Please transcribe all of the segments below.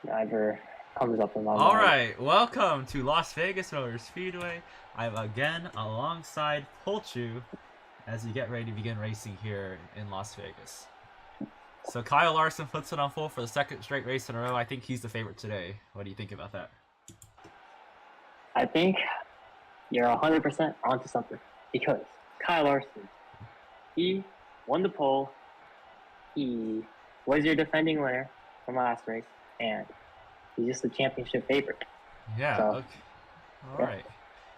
Never comes up in my All mind. right, welcome to Las Vegas Motor Speedway. I'm again alongside Polchu as we get ready to begin racing here in Las Vegas. So Kyle Larson puts it on full for the second straight race in a row. I think he's the favorite today. What do you think about that? I think you're 100% onto something because Kyle Larson, he won the pole. He was your defending winner from last race, and he's just the championship favorite. Yeah, So, okay. All right.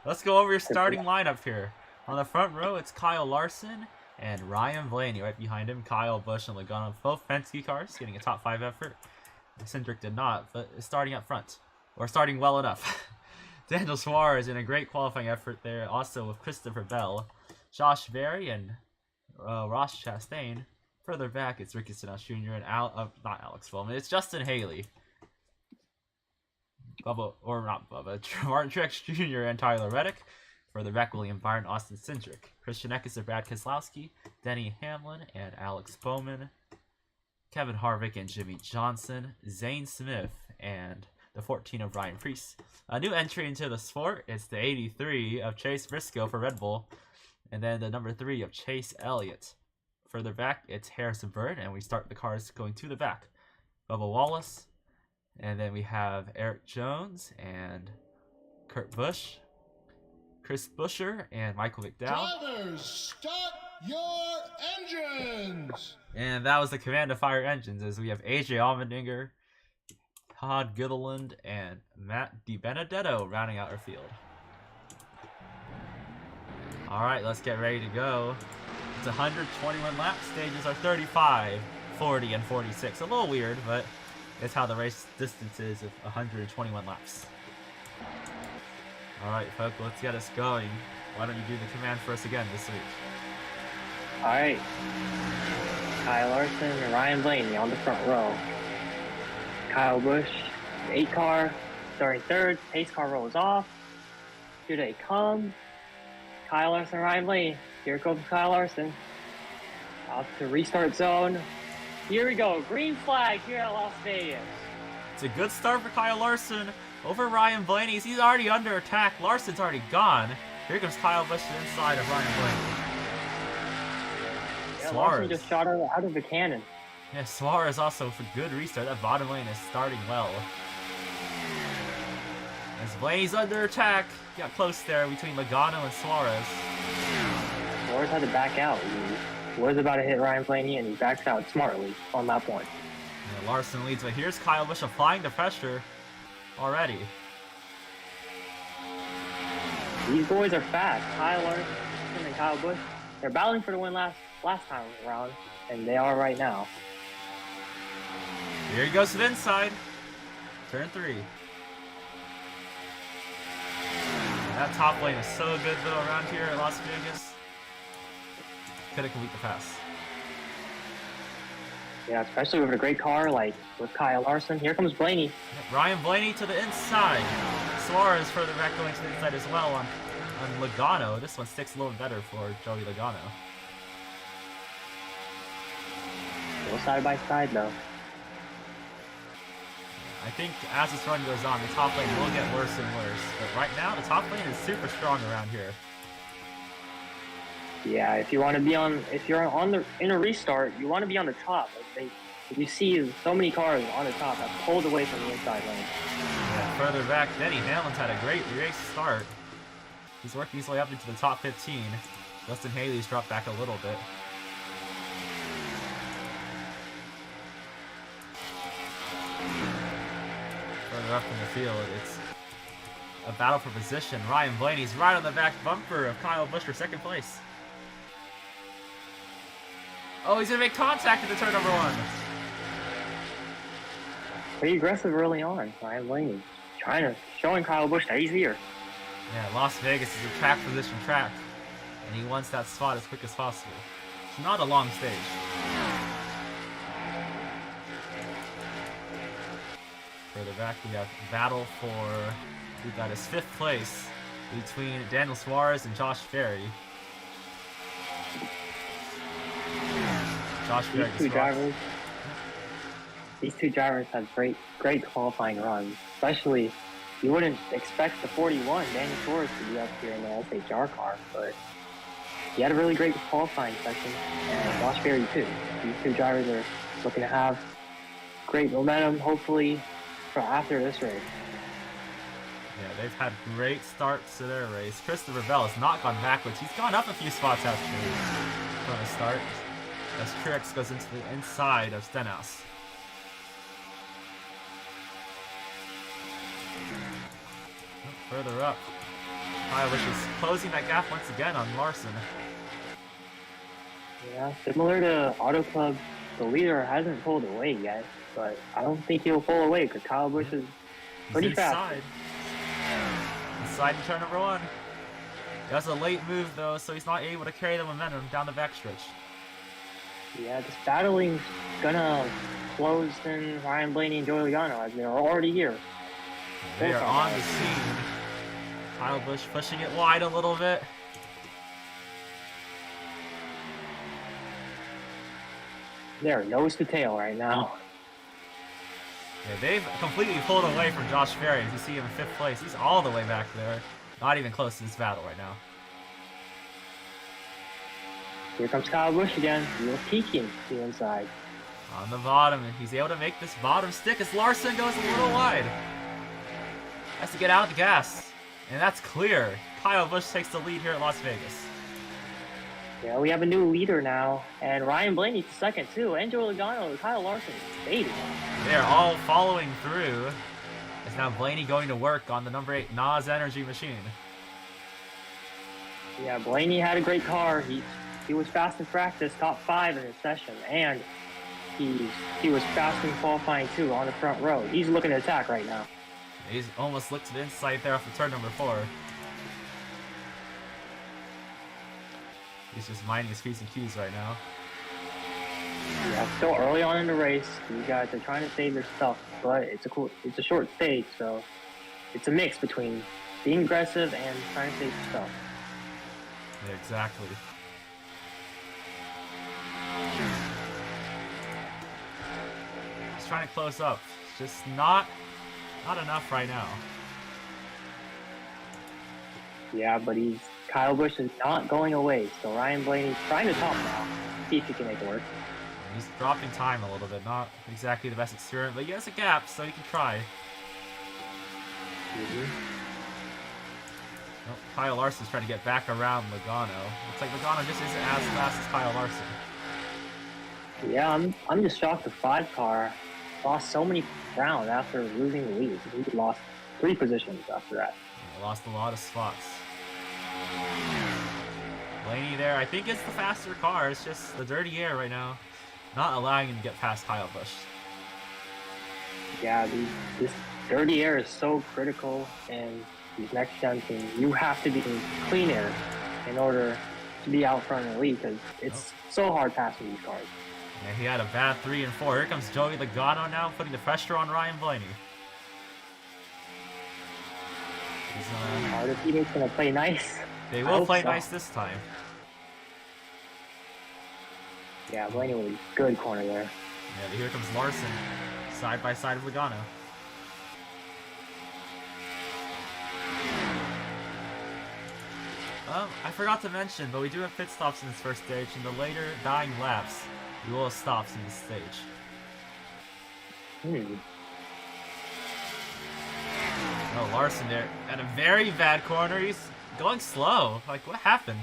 Let's go over your starting lineup here. On the front row, it's Kyle Larson and Ryan Blaney right behind him. Kyle Busch and Logano, both Penske cars, getting a top 5 effort. Cindric did not, but is starting up front, or starting well enough. Daniel Suarez in a great qualifying effort there, also with Christopher Bell, Josh Berry, and Ross Chastain. Further back, it's Ricky Stenhouse Jr. and not Alex Bowman, it's Justin Haley. Martin Truex Jr. and Tyler Reddick. Further back, William Byron, Austin Cindric. Christian Eckes and Brad Keselowski, Denny Hamlin and Alex Bowman. Kevin Harvick and Jimmy Johnson. Zane Smith and the 14 of Ryan Preece. A new entry into the sport, it's the 83 of Chase Briscoe for Red Bull. And then the number 3 of Chase Elliott. Further back, it's Harrison Burton, and we start the cars going to the back. Bubba Wallace. And then we have Eric Jones and Kurt Busch, Chris Buescher, and Michael McDowell. Drivers, start your engines! And that was the command to fire engines, as we have AJ Allmendinger, Todd Gilliland, and Matt DiBenedetto rounding out our field. Alright, let's get ready to go. It's 121 laps. Stages are 35, 40, and 46. A little weird, but it's how the race distance is of 121 laps. Alright, folks, let's get us going. Why don't you do the command for us again this week? all right. Kyle Larson and Ryan Blaney on the front row. Kyle Busch, the 8 car, starting third. Pace car rolls off. Here they come. Kyle Larson, Ryan Blaney. Here comes Kyle Larson. Out to restart zone. Here we go. Green flag here at Las Vegas. It's a good start for Kyle Larson over Ryan Blaney. He's already under attack. Larson's already gone. Here comes Kyle Busch to the inside of Ryan Blaney. Yeah, Suarez Larson just shot out of a cannon. Yeah, Suarez also for good restart. That bottom lane is starting well. As Blaney's under attack. Got close there between Logano and Suarez. Suarez had to back out. He was about to hit Ryan Blaney, and he backs out smartly on that point. Yeah, Larson leads, but here's Kyle Busch applying the pressure already. These boys are fast. Kyle Larson and Kyle Busch, they're battling for the win last time around, and they are right now. Here he goes to the inside. Turn 3. That top lane is so good though around here at Las Vegas. Couldn't complete the pass. Yeah, especially with a great car like with Kyle Larson. Here comes Blaney. Ryan Blaney to the inside. Suarez further back going to the inside as well on Logano. This one sticks a little better for Joey Logano. Go side by side though. I think as this run goes on, the top lane will get worse and worse. But right now, the top lane is super strong around here. Yeah, if you want to be if you're in a restart, you want to be on the top. If you see so many cars on the top that pulled away from the inside lane. Yeah, further back, Denny Hamlin's had a great race start. He's working his way up into the top 15. Justin Haley's dropped back a little bit. Further up in the field, it's a battle for position. Ryan Blaney's right on the back bumper of Kyle Busch for second place. Oh, he's gonna make contact at the turn number 1. Pretty aggressive early on, Ryan Blaney. Showing Kyle Busch that he's here. Yeah, Las Vegas is a track position track, and he wants that spot as quick as possible. It's not a long stage. Further back, we have battle for, we got his 5th place between Daniel Suarez and Josh Berry. Josh Berry. These these two drivers have great qualifying runs. Especially, you wouldn't expect the 41 Danny Torres to be up here in the SHR car, but he had a really great qualifying section, and Josh Berry too. These two drivers are looking to have great momentum, hopefully, for after this race. Yeah, they've had great starts to their race. Christopher Bell has not gone backwards. He's gone up a few spots actually from the start, as Truex goes into the inside of Stenhouse. Further up, Kyle Busch is closing that gap once again on Larson. Yeah, similar to Auto Club, the leader hasn't pulled away yet, but I don't think he'll pull away because Kyle Busch is pretty fast. Inside in turn number 1. He has a late move though, so he's not able to carry the momentum down the backstretch. Yeah, this battling's gonna close in Ryan Blaney and Joey Logano as they're already here. They are on the scene. Kyle Busch pushing it wide a little bit. They're nose to tail right now. Yeah, they've completely pulled away from Josh Berry. As you see him in 5th place, he's all the way back there. Not even close to this battle right now. Here comes Kyle Busch again. He's peeking to the inside. On the bottom, and he's able to make this bottom stick as Larson goes a little wide. Has to get out of the gas. And that's clear. Kyle Busch takes the lead here at Las Vegas. Yeah, we have a new leader now, and Ryan Blaney's second too, and Joey Logano and Kyle Larson fading. They're all following through. It's now Blaney going to work on the number 8 NOS Energy machine. Yeah, Blaney had a great car. He was fast in practice, top 5 in his session, and he was fast in qualifying too on the front row. He's looking to attack right now. He's almost looked to the inside there off of turn number 4. He's just minding his P's and Q's right now. Yeah, still early on in the race. These guys are trying to save their stuff, but it's a short stage, so it's a mix between being aggressive and trying to save your stuff. Yeah, exactly. He's trying to close up. It's just not enough right now. Yeah, but Kyle Busch is not going away, so Ryan Blaney's trying to top now. See if he can make it work. He's dropping time a little bit, not exactly the best experiment, but he has a gap, so he can try. Oh, Kyle Larson's trying to get back around Logano. Looks like Logano just isn't as fast as Kyle Larson. Yeah, I'm just shocked the 5 car lost so many rounds after losing the lead. He lost 3 positions after that. Yeah, lost a lot of spots. Blaney there, I think it's the faster car. It's just the dirty air right now, not allowing him to get past Kyle Busch. Yeah, this dirty air is so critical in these next gen teams. You have to be in clean air in order to be out front in the lead because it's so hard passing these cars. Yeah, he had a bad 3 and 4. Here comes Joey Logano now, putting the pressure on Ryan Blaney. Are the teammates going to play nice? They will play nice this time. Yeah, Blaney with a good corner there. Yeah, here comes Larson, side by side with Logano. I forgot to mention, but we do have pit stops in this first stage. In the later dying laps, we will have stops in this stage. Oh, Larson there at a very bad corner. He's going slow. Like, what happened?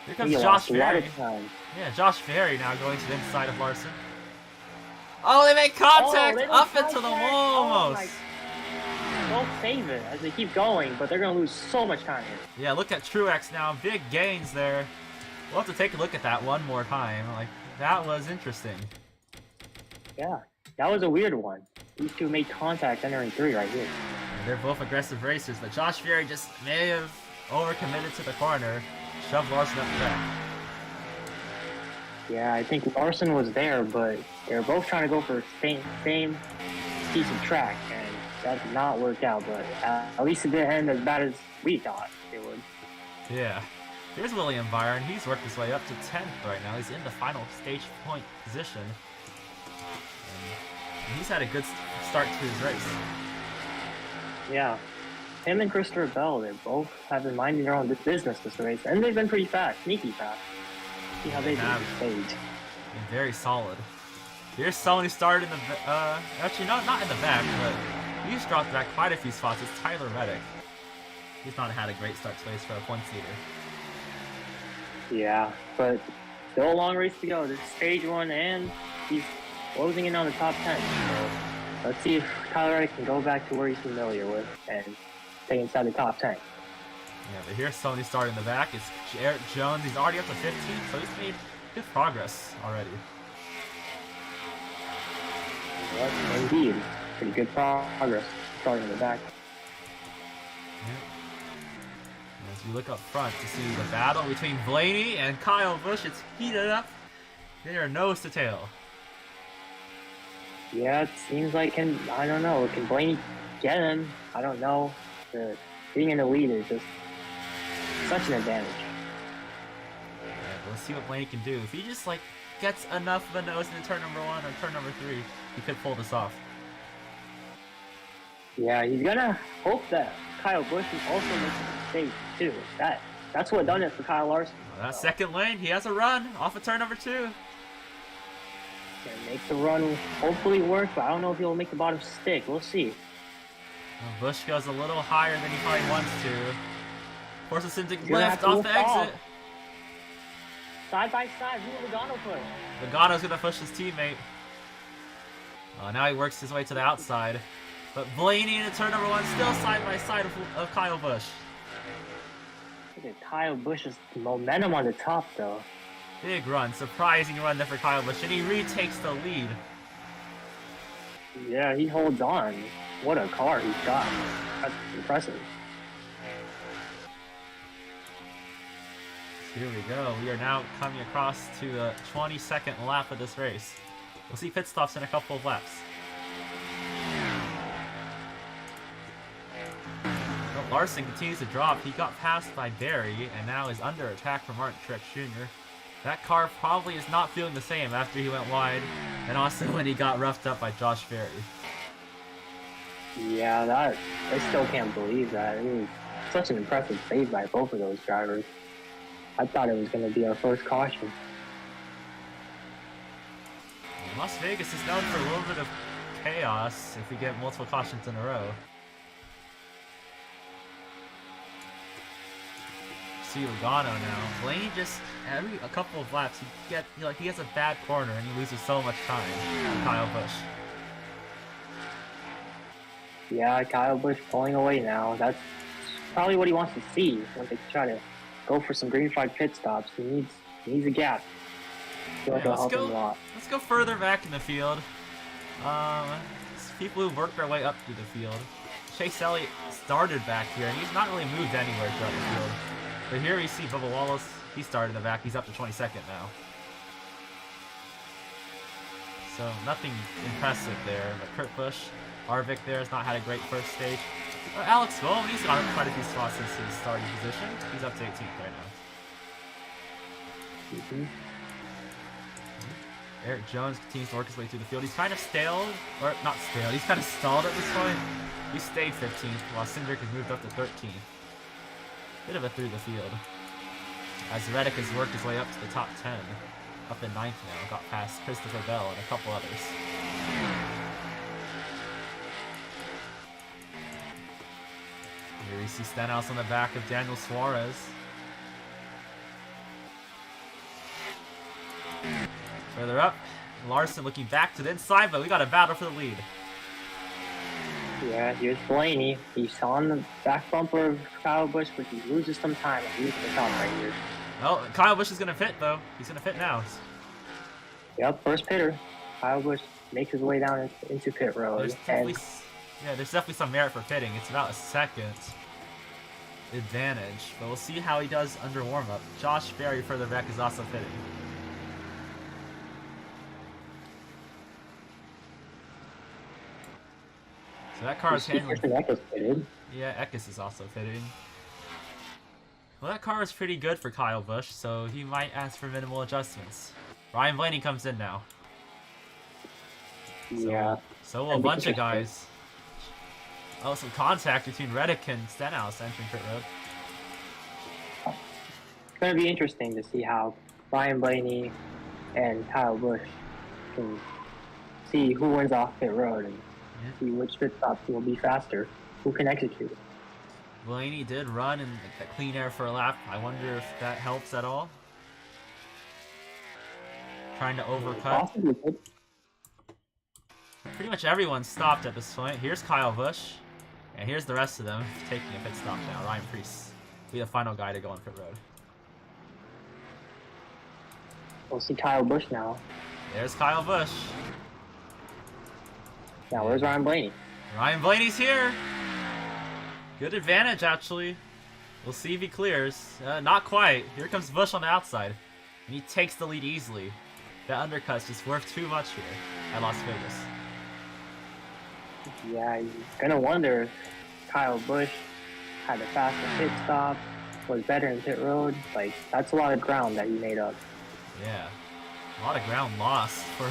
Here comes Josh Berry. Yeah, Josh Berry now going to the inside of Larson. Oh, they make contact up into the wall almost. They'll save it as they keep going, but they're going to lose so much time here. Yeah, look at Truex now. Big gains there. We'll have to take a look at that one more time. Like, that was interesting. Yeah, that was a weird one. These two made contact entering 3 right here. They're both aggressive racers, but Josh Berry just may have overcommitted to the corner, shoved Larson up the track. Yeah, I think Larson was there, but they're both trying to go for the same piece of track, and that did not work out, but at least it didn't end as bad as we thought it would. Yeah. Here's William Byron. He's worked his way up to 10th right now. He's in the final stage point position. And he's had a good start to his race. Yeah. Him and Christopher Bell, they both have been minding their own business this race, and they've been pretty fast, sneaky fast. See how they do this stage. Very solid. Here's someone who started in the actually not in the back, but he's dropped back quite a few spots. It's Tyler Reddick. He's not had a great start to race for a points-leader. Yeah, but still a long race to go. This is stage 1, and he's closing in on the top 10. So let's see if Tyler Reddick can go back to where he's familiar with and stay inside the top 10. Yeah, but here's someone who started in the back. It's Eric Jones. He's already up to 15, so he's made good progress already. Yes, indeed. Pretty good progress starting in the back. As we look up front to see the battle between Blaney and Kyle Busch, it's heated up. They are nose to tail. Yeah, it seems like I don't know, can Blaney get him? I don't know. Being in the lead is just such an advantage. Yeah, let's see what Blaney can do. If he just gets enough of a nose in turn number 1 or turn number 3, he could pull this off. Yeah, he's gonna hope that Kyle Busch is also making a mistake too. That's what done it for Kyle Larson. Well, that second lane, he has a run off of turn number 2. Gonna make the run hopefully work, but I don't know if he'll make the bottom stick. We'll see. Well, Busch goes a little higher than he probably wants to. Forces him to He's gonna have lift to off lift the exit. Side by side, who will Logano put? Logano's gonna push his teammate. Now he works his way to the outside. But Blaney in turn number 1 still side by side of Kyle Busch. Look at Kyle Busch's momentum on the top though. Big run, surprising run there for Kyle Busch, and he retakes the lead. Yeah, he holds on. What a car he's got. That's impressive. Here we go. We are now coming across to the 22nd lap of this race. We'll see pit stops in a couple of laps. Well, Larson continues to drop. He got passed by Barry and now is under attack from Martin Truex Jr. That car probably is not feeling the same after he went wide, and also when he got roughed up by Josh Berry. Yeah, I still can't believe that. It was such an impressive save by both of those drivers. I thought it was going to be our first caution. Las Vegas is known for a little bit of chaos if we get multiple cautions in a row. See Logano now. Blaney just every a couple of laps he has a bad corner and he loses so much time on Kyle Busch. Yeah, Kyle Busch pulling away now. That's probably what he wants to see when they try to go for some green flag pit stops. He needs a gap. I feel like it'll help him a lot. Let's go further back in the field. People who worked their way up through the field. Chase Elliott started back here, and he's not really moved anywhere throughout the field. But here we see Bubba Wallace. He started in the back. He's up to 22nd now. So nothing impressive there. But Kurt Busch, Harvick there has not had a great first stage. Alex Bowman, he's got quite a few spots since his starting position. He's up to 18th right now. Mm-hmm. Eric Jones continues to work his way through the field. He's kind of stalled, or not stalled, he's kind of stalled at this point. He stayed 15th, while Cindric has moved up to 13th. Bit of a through the field. As Reddick has worked his way up to the top 10. Up in 9th now, got past Christopher Bell and a couple others. Here we see Stenhouse on the back of Daniel Suarez. Further up, Larson looking back to the inside, but we got a battle for the lead. Yeah, here's Blaney. He's on the back bumper of Kyle Busch, but he loses some time. He's at the top right here. Oh, Kyle Busch is going to pit, though. He's going to pit now. Yep, first pitter. Kyle Busch makes his way down into pit road. There's definitely some merit for pitting. It's about a second advantage, but we'll see how he does under warm-up. Josh Berry further back is also pitting. So that car is handling. Yeah, Eckes is also pitting. Well, that car is pretty good for Kyle Busch, so he might ask for minimal adjustments. Ryan Blaney comes in now. Yeah. So will a That'd be bunch of interesting. guys. Oh, some contact between Reddick and Stenhouse entering pit road. It's going to be interesting to see how Ryan Blaney and Kyle Busch can see who wins off pit road and see which pit stops will be faster, who can execute it. Blaney did run in the clean air for a lap. I wonder if that helps at all. Trying to overcut. Possibly could. Pretty much everyone stopped at this point. Here's Kyle Busch. And here's the rest of them taking a pit stop now. Ryan Preece will be the final guy to go on pit road. We'll see Kyle Busch now. There's Kyle Busch. Now, where's Ryan Blaney? Ryan Blaney's here. Good advantage, actually. We'll see if he clears. Not quite. Here comes Busch on the outside. And he takes the lead easily. That undercut's just worth too much here at Las Vegas. Yeah, you're gonna wonder if Kyle Busch had a faster pit stop, was better in pit road. Like, that's a lot of ground that he made up. Yeah. A lot of ground lost for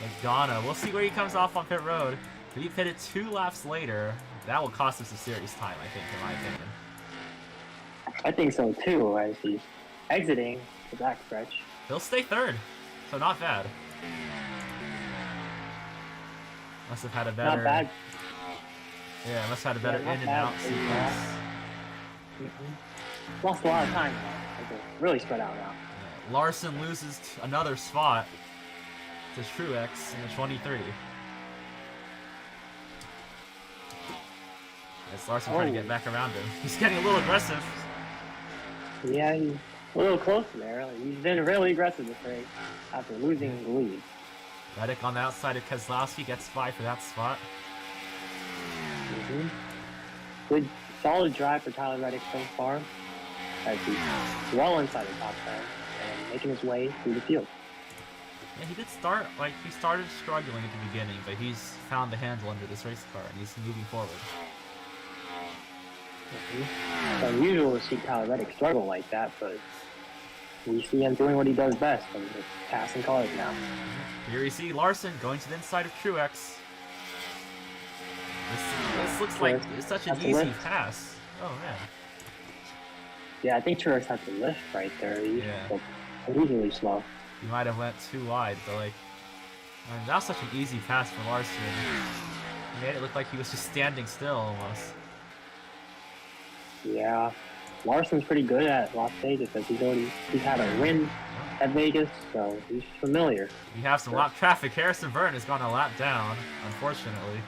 Logano. We'll see where he comes off on pit road. If he pitted 2 laps later, that will cost us a serious time, I think, in my opinion. I think so too, as he's exiting the back stretch. He'll stay 3rd, so not bad. Must have had a better... Not bad. Yeah, must have had a better not in and bad. out sequence. Lost a lot of time now. Like, they're really spread out now. Yeah, Larson loses another spot to Truex in the 23. As Larson trying to get back around him. He's getting a little aggressive. Yeah, he's a little close there. Like, he's been really aggressive this race after losing the lead. Reddick on the outside of Keselowski gets by for that spot. Good, solid drive for Tyler Reddick so far, as he's well inside the top 10 and making his way through the field. Yeah, he did start, he started struggling at the beginning, but he's found the handle under this race car, and he's moving forward. It's unusual to see Tyler Reddick struggle like that, but we see him doing what he does best, and it's passing cars now. Here we see Larson going to the inside of Truex. This looks like it's such an easy pass. Oh, man. Yeah, I think Truex had to lift right there. He's unusually slow. He might have went too wide, but I mean, that was such an easy pass for Larson. He made it look like he was just standing still almost. Yeah, Larson's pretty good at Las Vegas because he's had a win at Vegas, so he's familiar. We have some lap traffic. Harrison Burton has gone a lap down, unfortunately.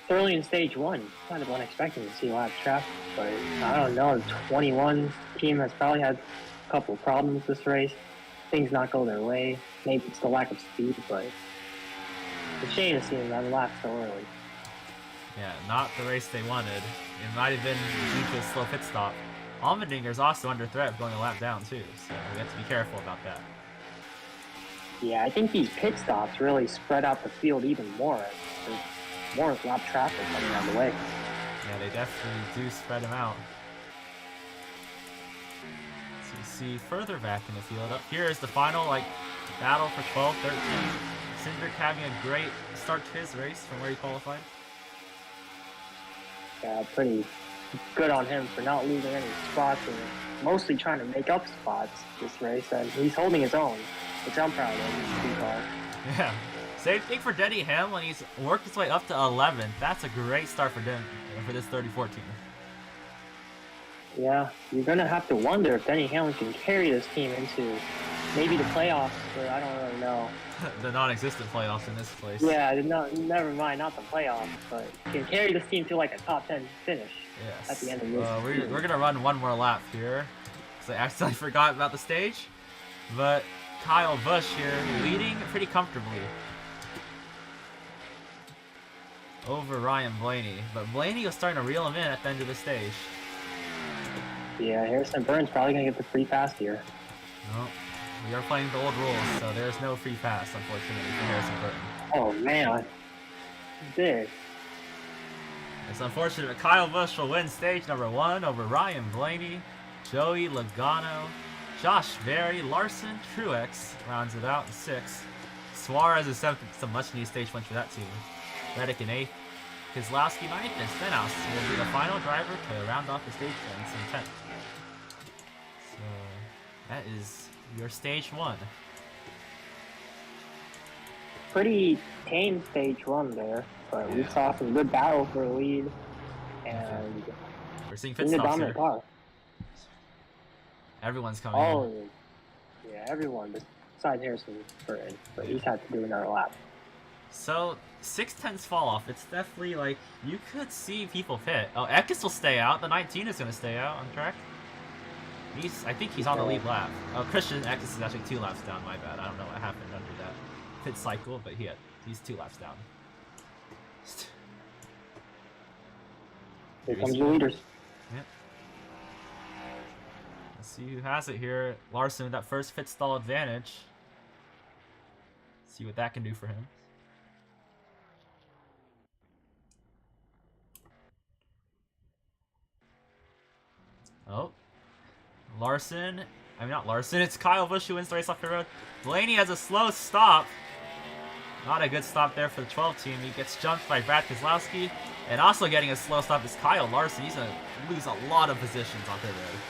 Early in stage 1, kind of unexpected to see a lot of traffic, but I don't know. The 21 team has probably had a couple of problems this race. Things not go their way. Maybe it's the lack of speed, but it's a shame to see them on the lap so early. Yeah, not the race they wanted. It might have been due to a slow pit stop. Allmendinger's also under threat of going a lap down too, so we have to be careful about that. Yeah, I think these pit stops really spread out the field even more. There's more lap traffic coming on the way. Yeah, they definitely do spread them out. So you see further back in the field. Up here is the final battle for 12, 13. Cindric having a great start to his race from where he qualified. Yeah, pretty good on him for not losing any spots and mostly trying to make up spots this race. And he's holding his own, which I'm proud of. His car. Yeah. Same thing for Denny Hamlin. He's worked his way up to 11th. That's a great start for this 30-14. Yeah, you're going to have to wonder if Denny Hamlin can carry this team into maybe the playoffs, but I don't really know. The non-existent playoffs in this place. Yeah, never mind, not the playoffs, but can carry this team to like a top 10 finish at the end of this season. We're going to run one more lap here, because I accidentally forgot about the stage. But Kyle Busch here leading pretty comfortably over Ryan Blaney. But Blaney was starting to reel him in at the end of the stage. Yeah, Harrison Burton's probably going to get the free pass here. No, we are playing the old rules, so there's no free pass, unfortunately, for Harrison Burton. Oh, man. This. It's unfortunate, but Kyle Busch will win stage number 1 over Ryan Blaney, Joey Logano, Josh Berry, Larson, Truex rounds it out in 6th. Suarez is 7th, some much needed stage points for that team. Reddick in 8th. Keselowski 9th, and Stenhouse will be the final driver to round off the stage points in 10th. So that is your stage 1. Pretty tame stage 1 there, but we saw some good battle for the lead, and we're seeing in pit the stops dominant here. car. Everyone's coming in. Yeah, everyone besides Harrison Burton, but he's had to do another lap. So 6/10s fall off. It's definitely like you could see people pit. Oh, Eckes will stay out. The 19 is going to stay out on track. I think he's on the lead lap. Oh, Christian Eckes is actually 2 laps down. My bad. I don't know what happened under that pit cycle, but he's 2 laps down. Here comes the leaders. Yep. Let's see who has it here. Larson with that first pit stall advantage. See what that can do for him. Oh. Larson. I mean, not Larson. It's Kyle Busch who wins the race off the road. Blaney has a slow stop. Not a good stop there for the 12 team. He gets jumped by Brad Keselowski. And also getting a slow stop is Kyle Larson. He's going to lose a lot of positions on pit road.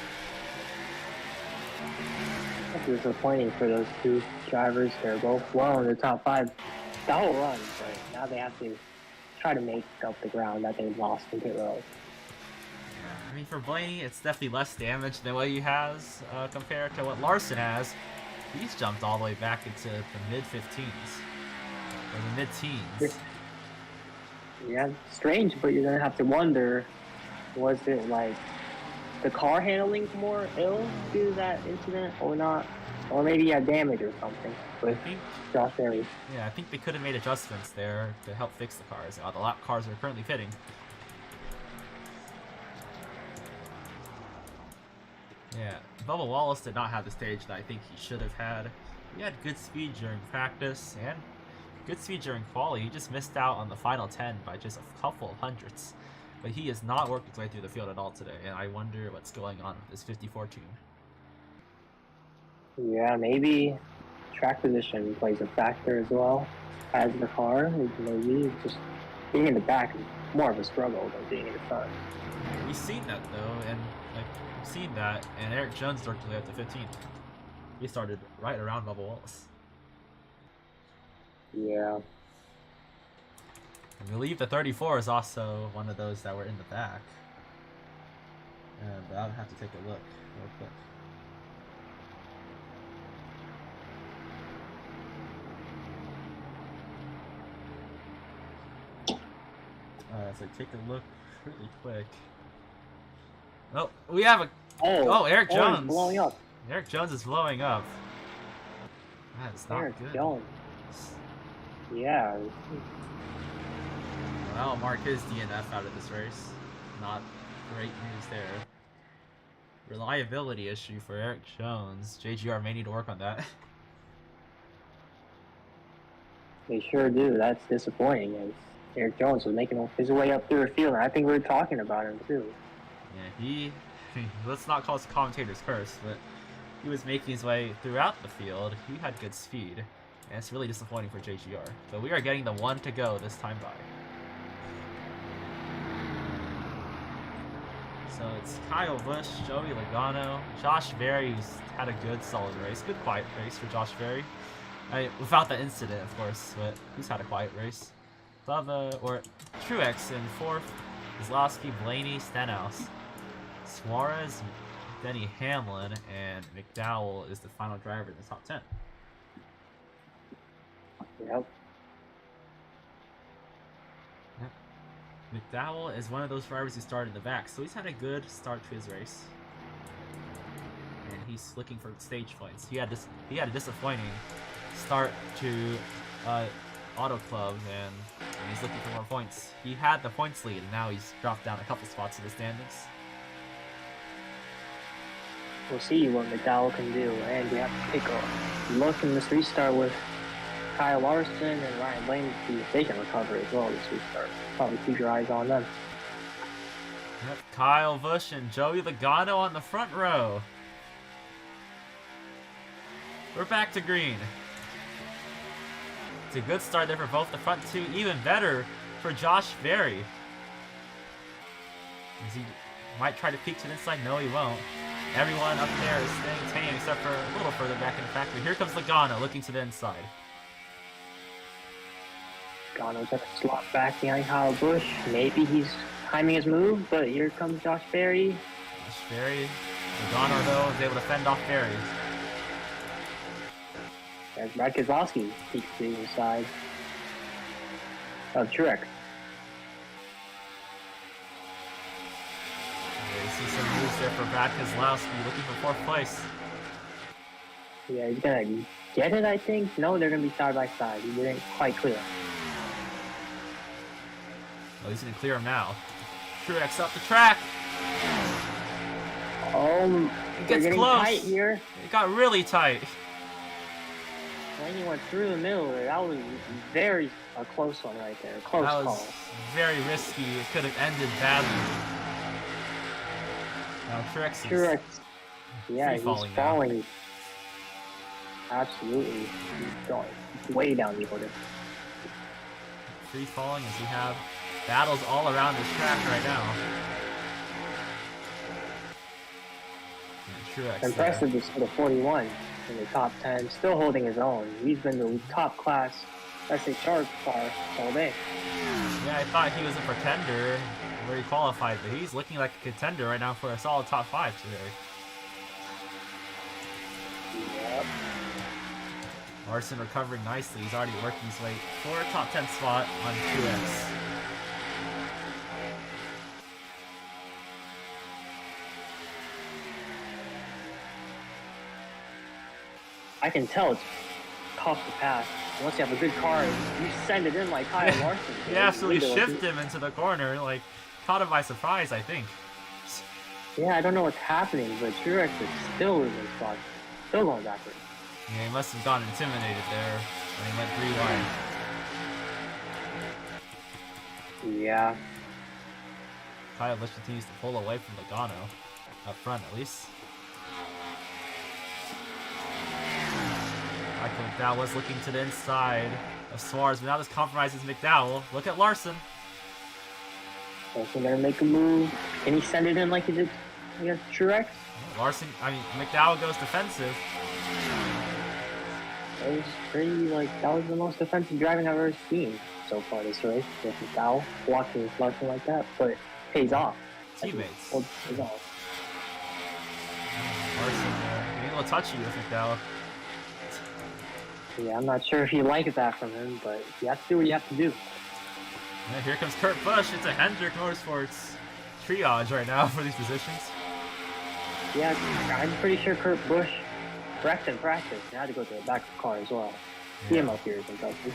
That's disappointing for those 2 drivers. They're both well in the top 5 the whole run, but now they have to try to make up the ground that they lost in pit road. I mean, for Blaney, it's definitely less damage than what he has compared to what Larson has. He's jumped all the way back into the mid-15s. Or the mid-teens. Yeah, strange, but you're going to have to wonder, was it like the car handling more ill due to that incident or not? Or maybe he had damage or something with Josh Berry. Yeah, I think they could have made adjustments there to help fix the cars. The lap cars are currently pitting. Yeah, Bubba Wallace did not have the stage that I think he should have had. He had good speed during practice and good speed during quali. He just missed out on the final 10 by just a couple of hundredths. But he has not worked his way through the field at all today, and I wonder what's going on with this 54 team. Yeah, maybe track position plays a factor as well as the car. Maybe just being in the back is more of a struggle than being in the front. We've seen that though, and and Eric Jones worked his way up to 15th. He started right around Bubba Wallace. Yeah. I believe the 34 is also one of those that were in the back. But I'll have to take a look real quick. So take a look really quick. Oh, we have a... Oh, Eric Jones. Blowing up. Eric Jones is blowing up. That is not Eric good. Jones. Yeah. Well, mark his DNF out of this race. Not great news there. Reliability issue for Eric Jones. JGR may need to work on that. They sure do. That's disappointing. As Eric Jones was making his way up through the field, and I think we were talking about him too. Yeah, let's not call this commentator's curse, but he was making his way throughout the field. He had good speed, and it's really disappointing for JGR. But we are getting the 1 to go this time by. So it's Kyle Busch, Joey Logano, Josh Berry, who's had a good solid race. Good quiet race for Josh Berry. Without the incident, of course, but he's had a quiet race. Truex in 4th, Keselowski, Blaney, Stenhouse, Suarez, Denny Hamlin, and McDowell is the final driver in the top 10. Yep. McDowell is one of those drivers who started in the back, so he's had a good start to his race. And he's looking for stage points. He had a disappointing start to Auto Club, and he's looking for more points. He had the points lead, and now he's dropped down a couple spots in the standings. We'll see what McDowell can do, and we have to take a look in this restart with Kyle Larson and Ryan Blaney to see if they can recover as well this restart. Probably keep your eyes on them. Yep, Kyle Busch and Joey Logano on the front row. We're back to green. It's a good start there for both the front two. Even better for Josh Berry. As he might try to peek to the inside. No, he won't. Everyone up there is staying tame except for a little further back in the factory. Here comes Logano looking to the inside. Logano's going to slot back behind Kyle Busch. Maybe he's timing his move, but here comes Josh Berry. Josh Berry. Logano, though, is able to fend off Berry. As Brad Keselowski peeks to the inside of Truex. You see some moves there for Brad Keselowski, looking for 4th place. Yeah, he's gonna get it, I think. No, they're gonna be side by side. He didn't quite clear. Well, he's gonna clear him now. Truex up the track. Oh, It gets getting close. tight here. It got really tight. When he went through the middle there, that was very a close one right there. Close That was call. very risky. It could have ended badly. Now Truex is Truex, yeah, he's falling falling. now. Absolutely, he's going way down the order. free falling as we have battles all around this track right now. And Truex Impressive to see the 41 in the top 10, still holding his own. He's been the top class SHR car all day. Yeah, I thought he was a pretender where he qualified, but he's looking like a contender right now for a solid top 5 today. Yep. Larson recovering nicely. He's already working his way for a top 10 spot on Truex. I can tell it's tough to pass. Once you have a good car, you send it in like Kyle Larson. He absolutely shifted him into the corner, like caught him by surprise, I think. Yeah, I don't know what's happening, but Truex is still losing spots. Still going backwards. Yeah, he must have gotten intimidated there when he went 3 wide. Yeah. Kyle Busch continues to pull away from Logano, up front at least. Michael McDowell was looking to the inside of Suarez, but now this compromises McDowell. Look at Larson. Larson gonna make a move. Can he send it in like he did against Truex? McDowell goes defensive. That was that was the most defensive driving I've ever seen so far this race. With McDowell blocking Larson like that, but it pays off. Teammates. Well, it pays off. Larson being a little touchy with McDowell. Yeah, I'm not sure if you like that from him, but you have to do what you have to do. Yeah, here comes Kurt Busch. It's a Hendrick Motorsports triage right now for these positions. Yeah, I'm pretty sure Kurt Busch wrecked in practice and had to go to the back of the car as well. See him up here is impressive.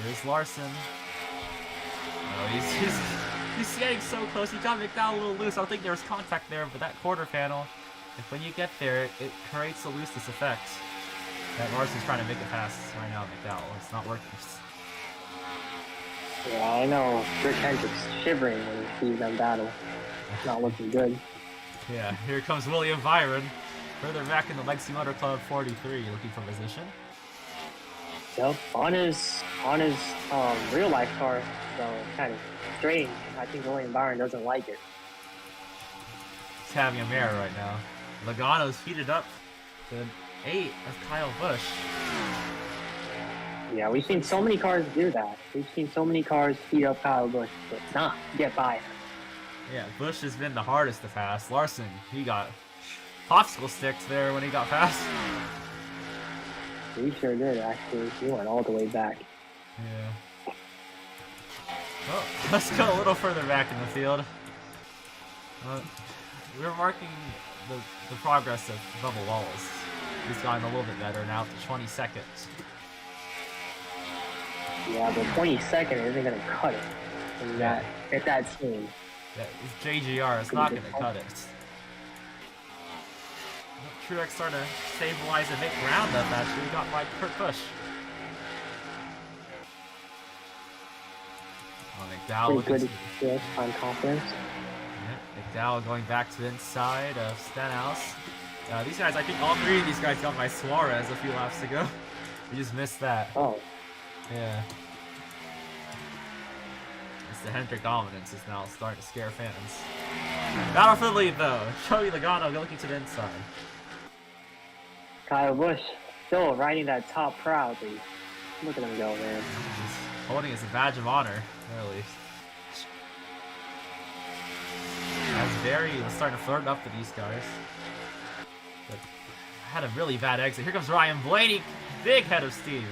Here's Larson. Oh, he's getting so close. He got McDowell a little loose. I don't think there was contact there, but that quarter panel, if when you get there, it creates a looseness effect. That Larson's trying to make it pass right now, McDowell. It's not working. Yeah, I know. Rick Hendrick's shivering when he sees them battle. It's not looking good. Yeah, here comes William Byron. Further back in the Legacy Motor Club 43, looking for position. Yep, on his real life car, so it's kind of strange. I think William Byron doesn't like it. He's having a mirror right now. Logano's heated up to 8 of Kyle Busch. Yeah, we've seen so many cars do that. We've seen so many cars heat up Kyle Busch, but not get by him. Yeah, Busch has been the hardest to pass. Larson, he got popsicle sticks there when he got past. He sure did, actually. He went all the way back. Yeah. Well, let's go a little further back in the field. We're marking the progress of Bubba Wallace. He's gotten a little bit better now to 22nd. Yeah, but 22nd isn't going to cut it at that team. Yeah, it's JGR. It's not going to cut it. Truex starting to stabilize and make ground up, actually. Got by Kurt Busch. Oh, McDowell Pretty good on confidence. Yeah, McDowell going back to the inside of Stenhouse. These guys, I think all three of these guys got by Suarez a few laps ago. We just missed that. Oh, Yeah. It's the Hendrick dominance is now starting to scare fans. Battle for the lead though. Joey Logano looking to the inside. Kyle Busch still riding that top proudly. Look at him go, man. He's holding it as a badge of honor, really. As Barry was starting to flirt up with these guys. But had a really bad exit. Here comes Ryan Blaney. Big head of steam.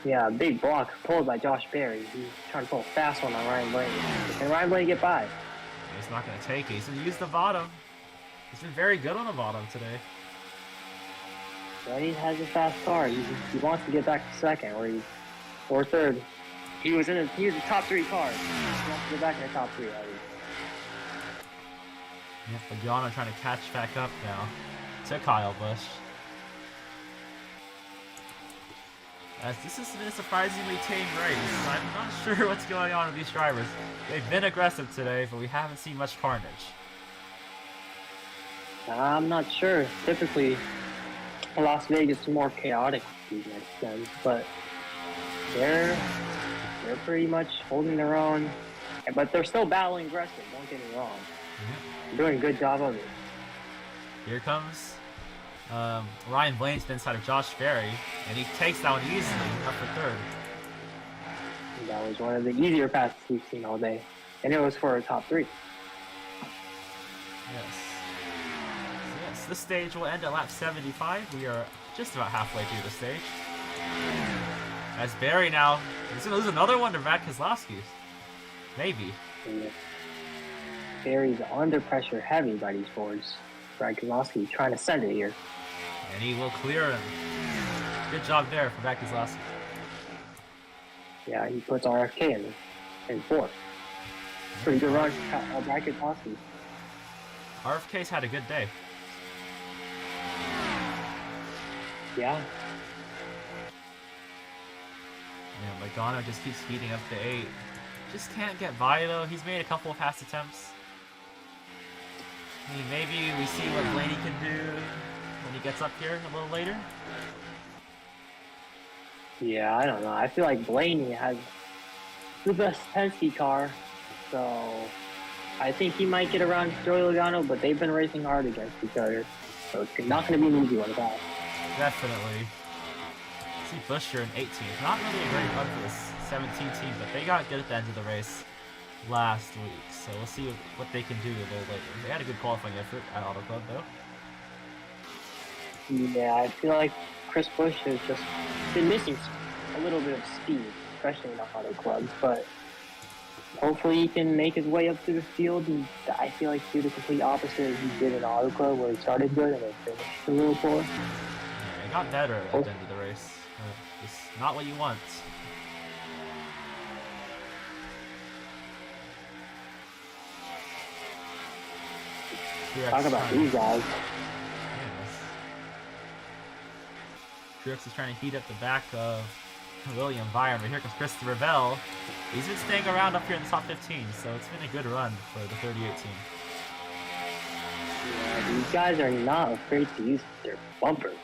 Yeah, big block pulled by Josh Berry. He's trying to pull a fast one on Ryan Blaney. Can Ryan Blaney get by? He's not going to take it. He's going to use the bottom. He's been very good on the bottom today. Blaney has a fast car. He wants to get back to second or third. He was a top 3 car. He wants to get back in the top 3 at least. Yep, Logano trying to catch back up now to Kyle Busch. As this has been a surprisingly tame race. I'm not sure what's going on with these drivers. They've been aggressive today, but we haven't seen much carnage. I'm not sure. Typically, Las Vegas is more chaotic these next times, but they're pretty much holding their own. But they're still battling aggressive, don't get me wrong. They're doing a good job of it. Here comes Ryan Blaney to the inside of Josh Berry, and he takes that one easily up for third. That was one of the easier passes we've seen all day, and it was for a top 3. Yes. So yes, this stage will end at lap 75. We are just about halfway through the stage. As Berry now, he's going to lose another one to Brad Keselowski. Maybe. And Berry's under pressure heavy by these boards. Brad Keselowski trying to send it here. And he will clear him. Good job there for Brad Keselowski. Yeah, he puts RFK in 4th. Pretty good run, Brad Keselowski. RFK's had a good day. Yeah. Yeah, Logano just keeps heating up the 8. Just can't get by though. He's made a couple of fast attempts. I mean, maybe we see what Blaney can do when he gets up here a little later. Yeah, I don't know. I feel like Blaney has the best Penske car, so I think he might get around Joey Logano, but they've been racing hard against each other, so it's not going to be an easy one at all. Definitely. See Buescher in 18th. Not really a great run for this 17 team, but they got good at the end of the race last week, so we'll see what they can do a little later. They had a good qualifying effort at Auto Club, though. Yeah, I feel like Chris Busch has just been missing a little bit of speed, especially in the Auto Club, but hopefully he can make his way up to the field, and I feel like he did the complete opposite as he did in Auto Club, where he started good and then finished a little poor. Yeah, he got better at the end of the race. Just not what you want. Talk about these guys. Truex is trying to heat up the back of William Byron, but here comes Christopher Bell. He's been staying around up here in the top 15, so it's been a good run for the 38 team. Yeah, these guys are not afraid to use their bumpers.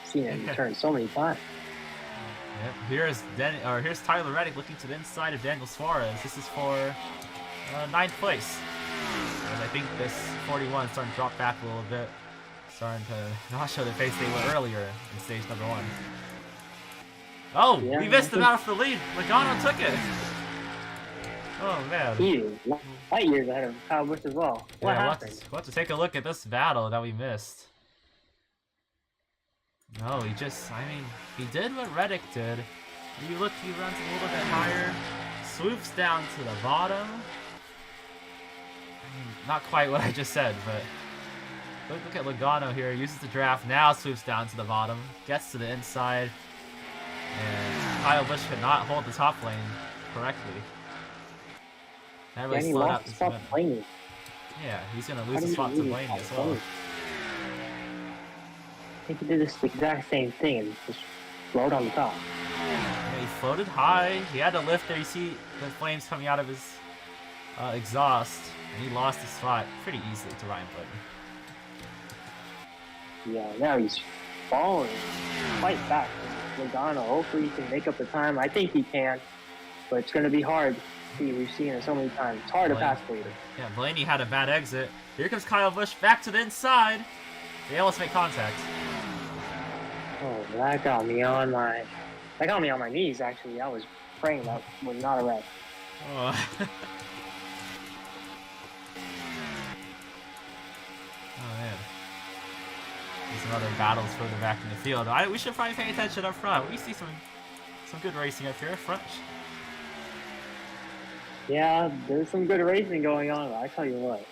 I've seen it turn so many times. Yep. Here's Tyler Reddick looking to the inside of Daniel Suarez. This is for 9th place. And I think this 41 is starting to drop back a little bit. Starting to not show the pace they were earlier in stage number 1. Oh, yeah, we missed the battle for the lead. Logano took it. Oh, man. He is light years ahead of Kyle Busch as well. What happened? We'll have to take a look at this battle that we missed. No, he did what Reddick did. You look, he runs a little bit higher, swoops down to the bottom. Not quite what I just said, but look at Logano here. Uses the draft, now swoops down to the bottom, gets to the inside, and Kyle Busch could not hold the top lane correctly. That really slowed out this momentum. Yeah, he's gonna lose the spot to Blaney as well. I think he did this exact same thing and just float on the top. Yeah, he floated high. He had to lift there. You see the flames coming out of his exhaust, and he lost his spot pretty easily to Ryan Blaney. Yeah, now he's falling quite back. Logano, hopefully he can make up the time. I think he can, but it's going to be hard. See, we've seen it so many times. It's hard to pass later. Yeah, Blaney had a bad exit. Here comes Kyle Busch back to the inside. They almost make contact. Oh, that got me on my knees. Actually, I was praying that was not a wreck. Oh. Oh man. There's some other battles further back in the field. We should probably pay attention up front. We see some good racing up here front. Yeah, there's some good racing going on. I tell you what,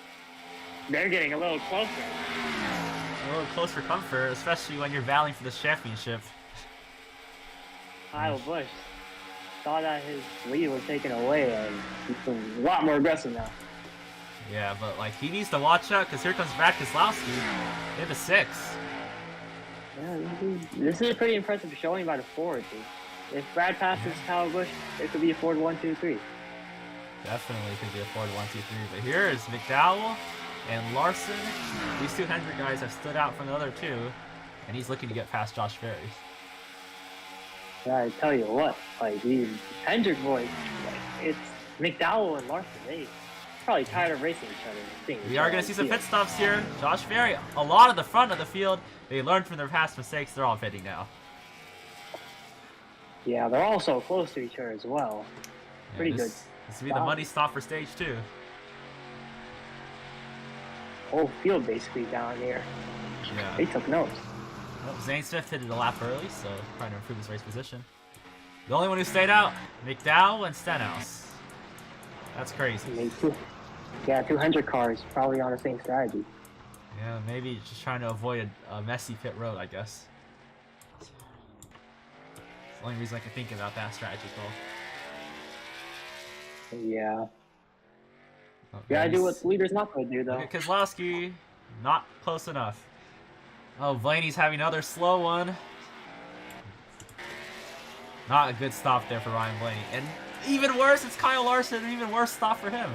they're getting a little closer. A little close for comfort, especially when you're battling for this championship. Kyle Busch saw that his lead was taken away, and he's a lot more aggressive now. Yeah, but like he needs to watch out because here comes Brad Keselowski into 6. Yeah, this is a pretty impressive showing by the Ford. If Brad passes Kyle Busch, it could be a Ford 1-2-3. Definitely could be a Ford 1-2-3. But here is McDowell and Larson. These two Hendrick guys have stood out from the other two, and he's looking to get past Josh Berry. Yeah, I tell you what, like these Hendrick boys, like it's McDowell and Larson. They probably tired of racing each other. We are going to see some pit stops here. Josh Berry, a lot of the front of the field. They learned from their past mistakes. They're all pitting now. Yeah, they're all so close to each other as well. Yeah, Pretty good. This will be the money stop for stage 2. Whole field basically down here. Yeah. They took notes. Well, Zane Smith hit it a lap early, so trying to improve his race position. The only one who stayed out, McDowell and Stenhouse. That's crazy. Yeah, 200 cars probably on the same strategy. Yeah, maybe just trying to avoid a messy pit road, I guess. It's the only reason I can think about that strategy call. Yeah. Oh, You gotta do what the leader's not gonna do, though. Look at Keselowski. Not close enough. Oh, Blaney's having another slow one. Not a good stop there for Ryan Blaney. And even worse, it's Kyle Larson. An even worse stop for him.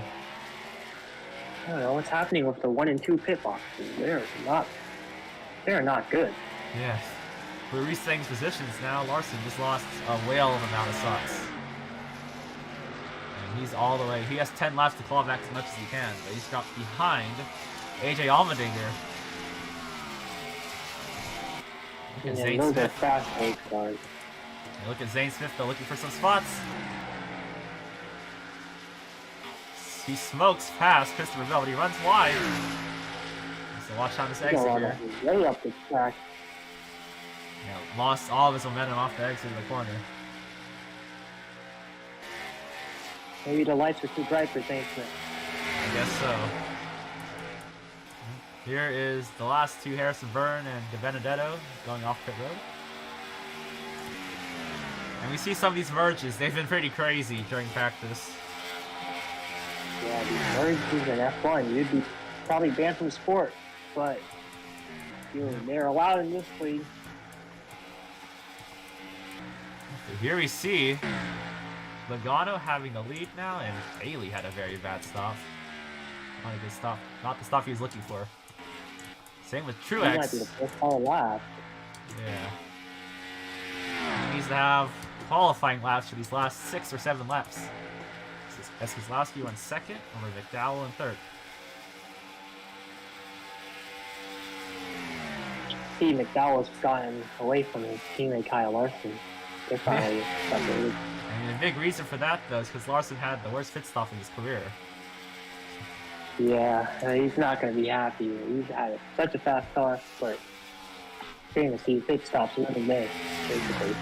I don't know what's happening with the 1 and 2 pit boxes. They're not good. Yeah. We're resetting positions now. Larson just lost a whale of amount of spots. And he's all the way. He has 10 laps to claw back as much as he can, but he's dropped behind AJ Allmendinger. Look at Zane those Smith. are fast race cars. And look at Zane Smith though, looking for some spots. He smokes past Christopher Bell, but he runs wide. So watch out this exit here. Way up the track. Yeah, lost all of his momentum off the exit of the corner. Maybe the lights were too bright for Zane Smith. I guess so. Here is the last two, Harrison Byrne and DiBenedetto, going off pit road. And we see some of these merges. They've been pretty crazy during practice. Yeah, these merges in F1, you'd be probably banned from the sport, but they're allowed in this league. So here we see Logano having the lead now, and Haley had a very bad stop. Not a good stop. Not the stop he was looking for. Same with He might Truex. be the first car lap. Yeah. He needs to have qualifying laps for these last 6 or 7 laps. Keselowski went second, over McDowell in third. See, McDowell's gotten away from his teammate Kyle Larson. They're probably separated. I mean, a big reason for that, though, is because Larson had the worst pit stop in his career. Yeah, he's not going to be happy. He's had such a fast car, but you're going to see pit stops every day, basically.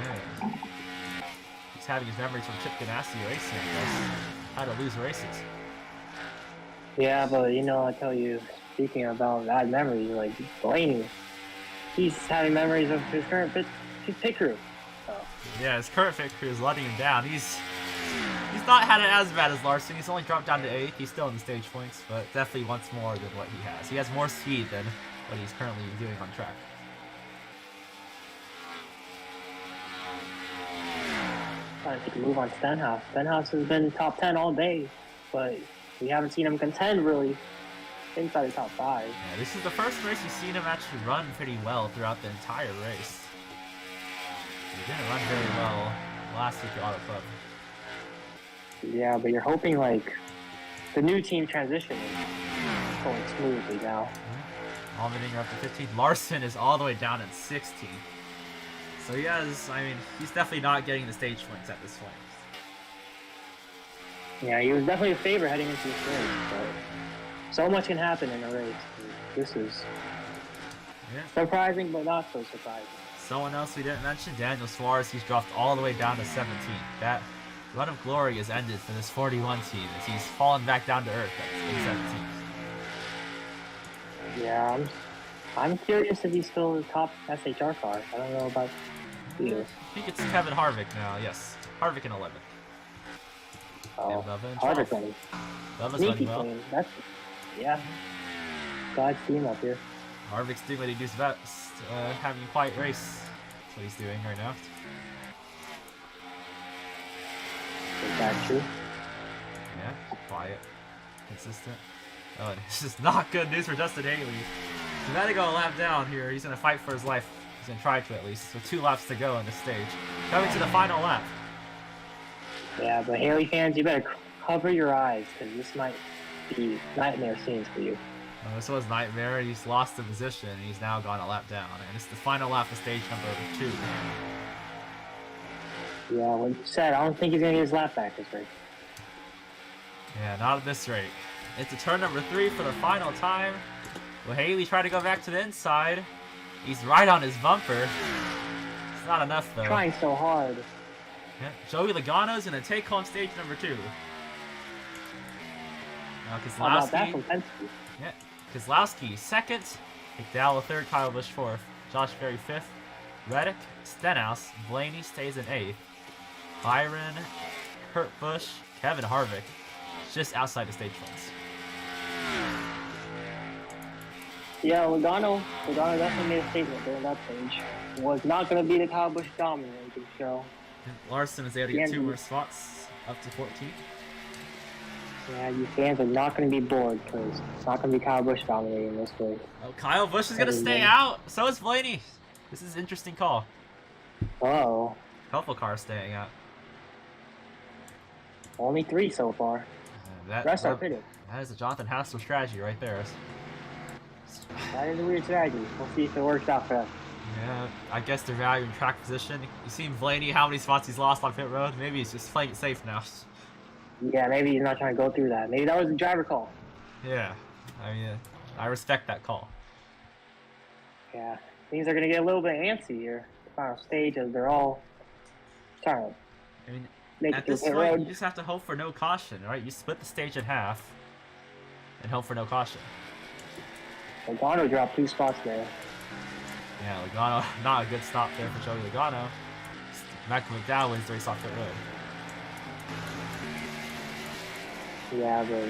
Yeah. He's having his memories from Chip Ganassi racing, I guess. How to lose races. Yeah, but I tell you, speaking about bad memories, like Blaney, he's having memories of his current pit crew. So. Yeah, his current pit crew is letting him down. He's not had it as bad as Larson. He's only dropped down to 8th. He's still in the stage points, but definitely wants more than what he has. He has more speed than what he's currently doing on track. Trying to take a move on Stenhouse. Stenhouse has been top 10 all day, but we haven't seen him contend really. inside the top 5. Yeah, this is the first race you've seen him actually run pretty well throughout the entire race. He didn't run very well last week at Auto Club. Yeah, but you're hoping like the new team transition is going smoothly now. Allmendinger up to 15th. Larson is all the way down at 16th. So he has, I mean, he's definitely not getting the stage points at this point. Yeah, he was definitely a favorite heading into this race, but so much can happen in a race. This is surprising, but not so surprising. Someone else we didn't mention, Daniel Suarez, he's dropped all the way down to 17th. That run of glory has ended for this 41 team as he's fallen back down to earth in 17th. Yeah, I'm curious if he's still the top SHR car. I don't know about you. I think it's Kevin Harvick now, yes. Harvick in 11th. Oh, and Harvick running. Bubba's Sneaky running well. clean. That's, yeah. Glad to see him up here. Harvick's doing what he does best, having a quiet race. That's what he's doing right now. Is that true? Yeah, quiet, consistent. Oh, this is not good news for Justin Haley. He's got to go a lap down here. He's going to fight for his life. He's going to try to at least. So 2 laps to go on this stage. Coming to the final lap. Yeah, but Haley fans, you better cover your eyes because this might be nightmare scenes for you. This was nightmare. He's lost the position. He's now gone a lap down. And it's the final lap of stage number 2. Yeah, like you said, I don't think he's going to get his lap back this race. Yeah, not at this rate. It's a turn number 3 for the final time. Will Haley try to go back to the inside? He's right on his bumper. It's not enough though. Trying so hard. Yeah, Joey Logano's gonna take home stage number 2. Now How about that Keselowski. from Penske? Yeah, Keselowski 2nd. McDowell 3rd. Kyle Busch 4th. Josh Berry 5th. Reddick, Stenhouse, Blaney stays in 8th. Byron, Kurt Busch, Kevin Harvick, just outside the stage points. Yeah, Logano definitely made a statement during that stage. Was not going to be the Kyle Busch dominant in the show. Larson is able to get 2 more spots, up to 14th. Yeah, you fans are not going to be bored because it's not going to be Kyle Busch dominating this race. Oh, Kyle Busch is going to stay out. So is Blaney. This is an interesting call. Oh, Couple cars staying out. only 3 so far. That, The rest are that, pitted. that is a Jonathan Hassel strategy right there. That is a weird strategy. We'll see if it works out for us. Yeah, I guess they're valuing track position. You seen Blaney, how many spots he's lost on pit road? Maybe he's just playing it safe now. Yeah, maybe he's not trying to go through that. Maybe that was a driver call. Yeah, I mean, I respect that call. Yeah, things are going to get a little bit antsy here. The final stage as they're all trying to I mean, make it at through this pit point, road. you just have to hope for no caution, right? You split the stage in half and hope for no caution. Logano dropped 2 spots there. Yeah, Logano, not a good stop there for Joey Logano. Michael McDowell wins the race off pit road. Yeah, but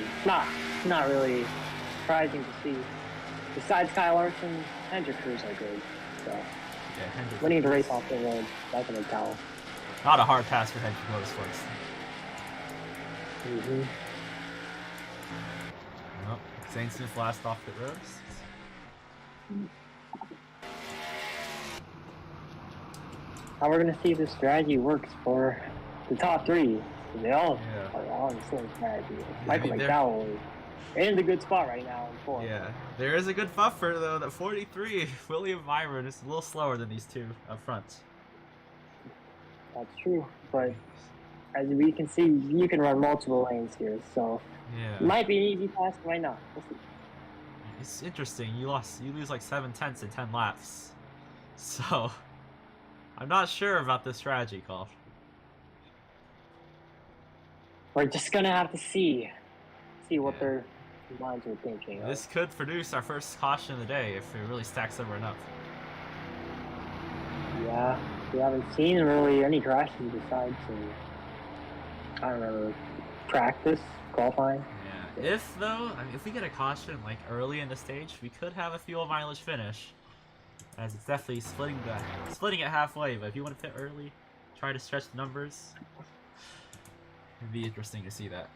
not really surprising to see. Besides Kyle Larson, Hendrick crews are good. So Yeah, Hendrick. winning the race off the road, that's a big towel. Not a hard pass for Hendrick Motorsports. Mm-hmm. Nope. Zane Smith last off pit road. Now we're gonna see if this strategy works for the top 3. They all Yeah. are all in the same strategy. I Michael mean, McDowell is in a good spot right now in 4th. Yeah, there is a good buffer though. That 43, William Byron is a little slower than these 2 up front. That's true, but as we can see, you can run multiple lanes here, so Yeah, it might be an easy task, might not. We'll see. it's interesting. You lose like 7/10 in 10 laps, so I'm not sure about this strategy call. We're just gonna have to see what Yeah. their minds are thinking. This could produce our first caution of the day if it really stacks over enough. Yeah, we haven't seen really any crashes besides I don't know, practice, qualifying. Yeah. If though, I mean, if we get a caution like early in the stage, we could have a fuel mileage finish, as it's definitely splitting it halfway. But if you want to pit early, try to stretch the numbers. It'd be interesting to see that.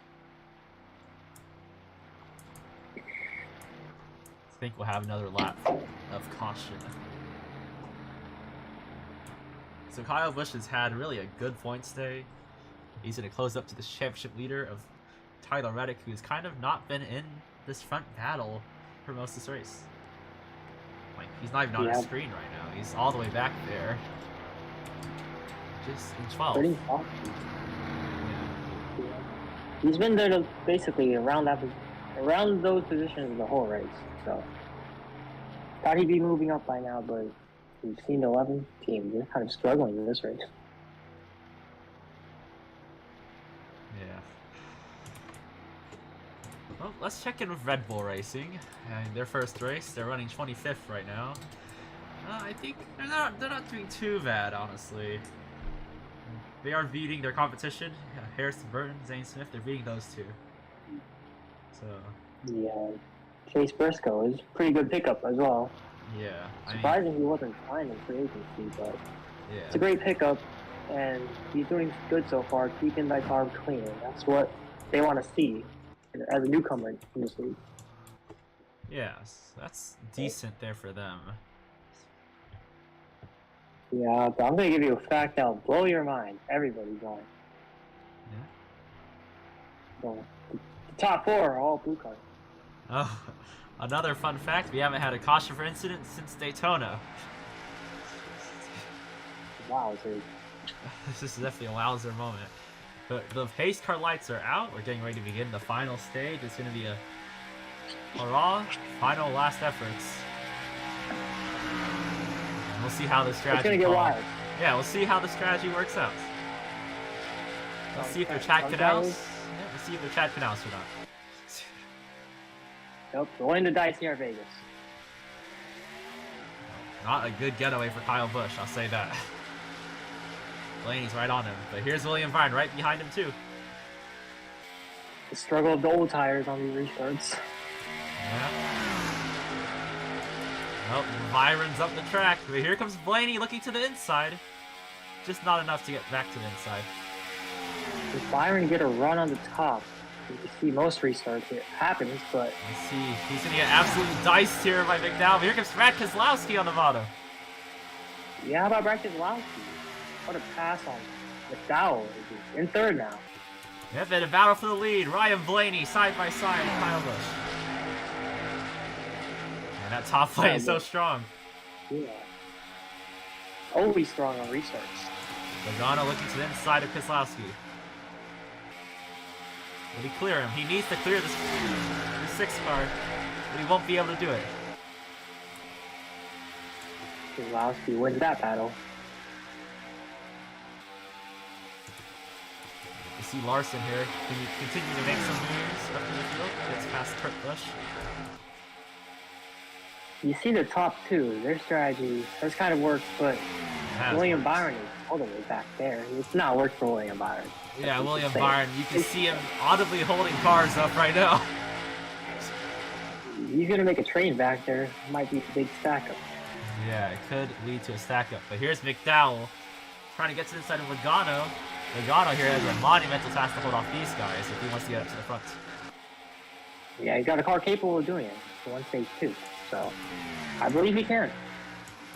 think we'll have another lap of caution. So Kyle Busch has had really a good points day. He's going to close up to the championship leader of Tyler Reddick, who's kind of not been in this front battle for most of this race. Like, he's not even on his screen right now. He's all the way back there. Just in 12th. Pretty awesome. He's been there to basically around those positions the whole race. So thought he'd be moving up by now, but we've seen the 11 team. They're kind of struggling in this race. Yeah. Well, let's check in with Red Bull Racing. And their first race, they're running 25th right now. I think they're not doing too bad, honestly. They are beating their competition. Harrison Burton, Zane Smith, they're beating those two. So. Yeah. Chase Briscoe is a pretty good pickup as well. Yeah. Surprising he wasn't signed in free agency, but yeah. It's a great pickup, and he's doing good so far, keeping that car clean. That's what they want to see as a newcomer in this league. Yes, that's decent there for them. Yeah, but I'm going to give you a fact that'll blow your mind. Everybody's going. Yeah. So, the top 4 are all blue cars. Oh, another fun fact, we haven't had a caution for incident since Daytona. Wow, dude. This is definitely a wowzer moment. But the pace car lights are out. We're getting ready to begin the final stage. It's going to be a hurrah, final last efforts. And we'll see how the strategy. It's going to get wild. Yeah, we'll see how the strategy works out. Let's see if they're Chad Canals. Yeah, let's see if they're Chad Canals or not. Nope, rolling the dice here in Vegas. Not a good getaway for Kyle Busch, I'll say that. Blaney's right on him, but here's William Byron right behind him too. The struggle of the old tires on these restarts. Yeah. Well, Byron's up the track, but here comes Blaney looking to the inside. Just not enough to get back to the inside. If Byron get a run on the top, you see most restarts, it happens, but... Let's see, he's going to get absolutely diced here by McDowell. But here comes Brad Keselowski on the bottom. Yeah, how about Brad Keselowski? What a pass on McDowell. In third now. Yep, and a battle for the lead. Ryan Blaney side by side with Kyle Busch. And that top plate is so strong. Yeah. Always strong on restarts. Logano looking to the inside of Keselowski. Will he clear him? He needs to clear this 6 car, but he won't be able to do it. Keselowski wins that battle. You see Larson here. Can he continue to make some moves up in the field? Gets past Kurt Busch. You see the top 2, their strategy has kind of worked, but William Byron is all the way back there. It's not worked for William Byron. Yeah, William Byron, you can see him audibly holding cars up right now. He's going to make a train back there. Might be a big stack up. Yeah, it could lead to a stack up. But here's McDowell trying to get to the side of Logano. Logano here has a monumental task to hold off these guys if he wants to get up to the front. Yeah, he's got a car capable of doing it for one stage 2. So, I believe he can.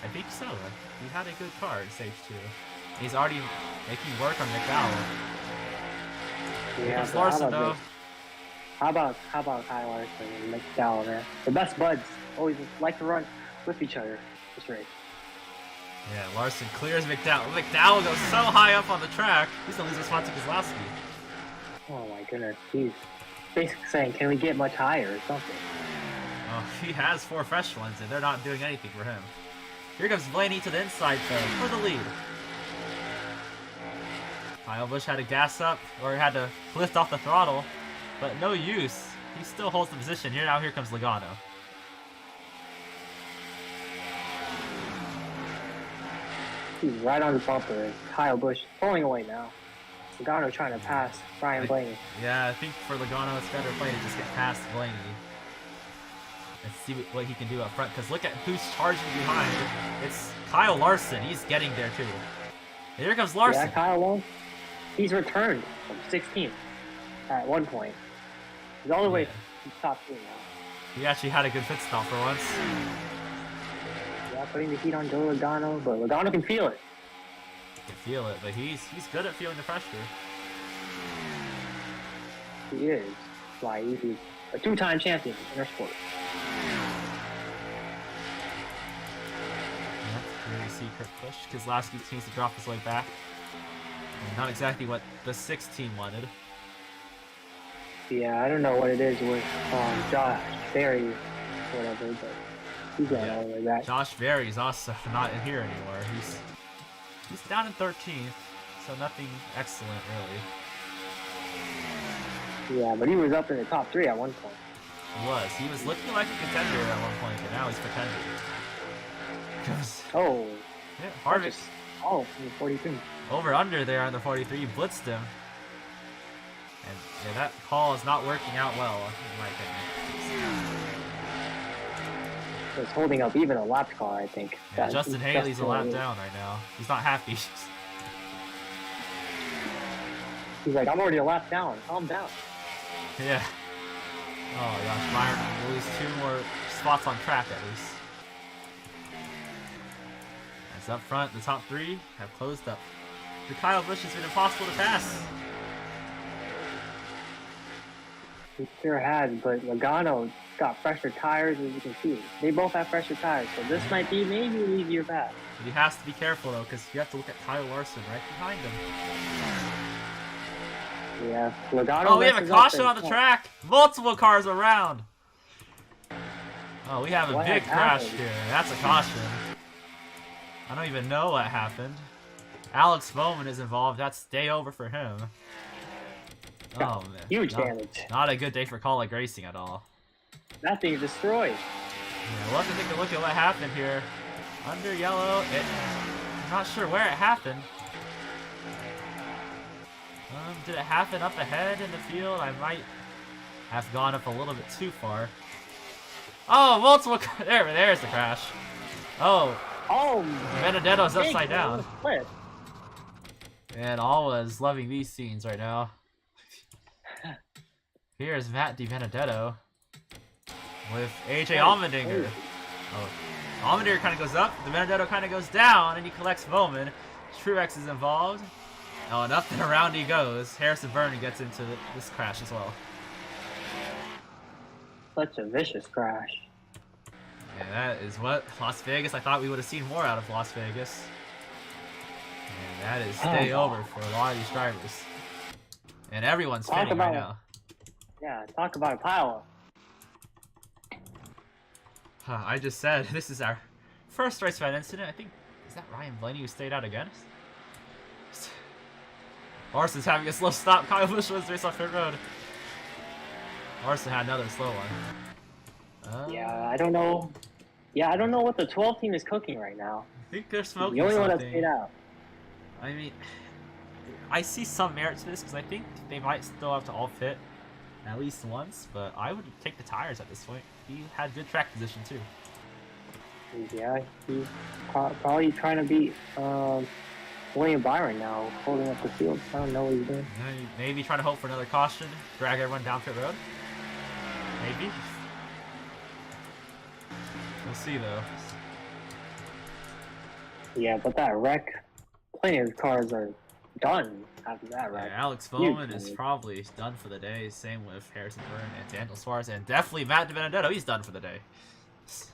I think so. He had a good car in stage 2. He's already making work on McDowell. Yeah, Larson, though. How about Kyle Larson and McDowell, man? The best buds. Always like to run with each other this race. Yeah, Larson clears McDowell. McDowell goes so high up on the track, he's gonna lose his spot to Keselowski. Oh my goodness, he's basically saying, can we get much higher or something? Oh, he has 4 fresh ones, and they're not doing anything for him. Here comes Blaney to the inside, though, for the lead. Kyle Busch had to gas up, or had to lift off the throttle, but no use. He still holds the position. Here comes Logano. He's right on the bumper. Kyle Busch pulling away now. Logano trying to pass Ryan Blaney. Yeah, I think for Logano, it's better play to just get past Blaney. And see what he can do up front, because look at who's charging behind. It's Kyle Larson. He's getting there, too. And here comes Larson. Yeah, Kyle Larson. He's returned from 16th at one point. He's all the way to the top 2 now. He actually had a good pit stop for once. Yeah, putting the heat on Joe Logano, but Logano can feel it. You can feel it, but he's good at feeling the pressure. He is. Why he's a two-time champion in our sport. Here we see Kurt push. Keselowski seems to drop his way back. And not exactly what the 6 team wanted. Yeah, I don't know what it is with Josh Berry, whatever, but he's not all the way back. Josh Berry's also not in here anymore. He's down in 13th, so nothing excellent really. Yeah, but he was up in the top 3 at one point. He was. He was looking like a contender at one point, but now he's pretending. Oh. Yeah, Harvick. Oh, 42. Over under there on the 43, blitzed him. And yeah, that call is not working out well, in my opinion. It's holding up even a lap car, I think. Yeah, Justin Haley's a lap down right now. He's not happy. He's like, I'm already a lap down. Calm down. Yeah. Oh gosh, Byron will lose 2 more spots on track at least. As up front, the top 3 have closed up. The Kyle Busch has been impossible to pass. He sure has, but Logano got fresher tires, as you can see. They both have fresher tires, so this might be maybe an easier path. But he has to be careful though, because you have to look at Kyle Larson right behind him. Yeah, Logano. Oh, we have a caution on the track. Multiple cars around. Oh, we have a big crash here. That's a caution. I don't even know what happened. Alex Bowman is involved. That's day over for him. Oh man, huge damage. Not a good day for Kaulig Racing at all. That thing's destroyed. Yeah, we'll have to take a look at what happened here. Under yellow, I'm not sure where it happened. Did it happen up ahead in the field? I might have gone up a little bit too far. Oh, multiple. There's the crash. Oh. Oh. Benedetto's upside down. Flip. And Alwa is loving these scenes right now. Here's Matt DiBenedetto with AJ Allmendinger. Oh, Allmendinger kind of goes up. DiBenedetto kind of goes down, and he collects Bowman. Truex is involved. Oh, and up and around he goes. Harrison Burney gets into this crash as well. Such a vicious crash. Yeah, that is what Las Vegas. I thought we would have seen more out of Las Vegas. And that is day over for a lot of these drivers. And everyone's spinning right now. Yeah, talk about a pile. I just said this is our first race fan incident. I think, is that Ryan Blaney who stayed out again? Larson's having a slow stop. Kyle Busch was race off pit road. Larson had another slow one. Yeah, I don't know. Yeah, I don't know what the 12 team is cooking right now. I think they're smoking the only something. one that's stayed out. I mean, I see some merit to this because I think they might still have to all fit at least once, but I would take the tires at this point. He had good track position too. Yeah, he's probably trying to beat William Byron now, holding up the field. I don't know what he's doing. Maybe trying to hope for another caution, drag everyone down pit road. Maybe. We'll see though. Yeah, but that wreck, plenty of cars are done after that wreck. Yeah, Alex Bowman is probably done for the day. Same with Harrison Byrne and Daniel Suarez, and definitely Matt DiBenedetto. He's done for the day. So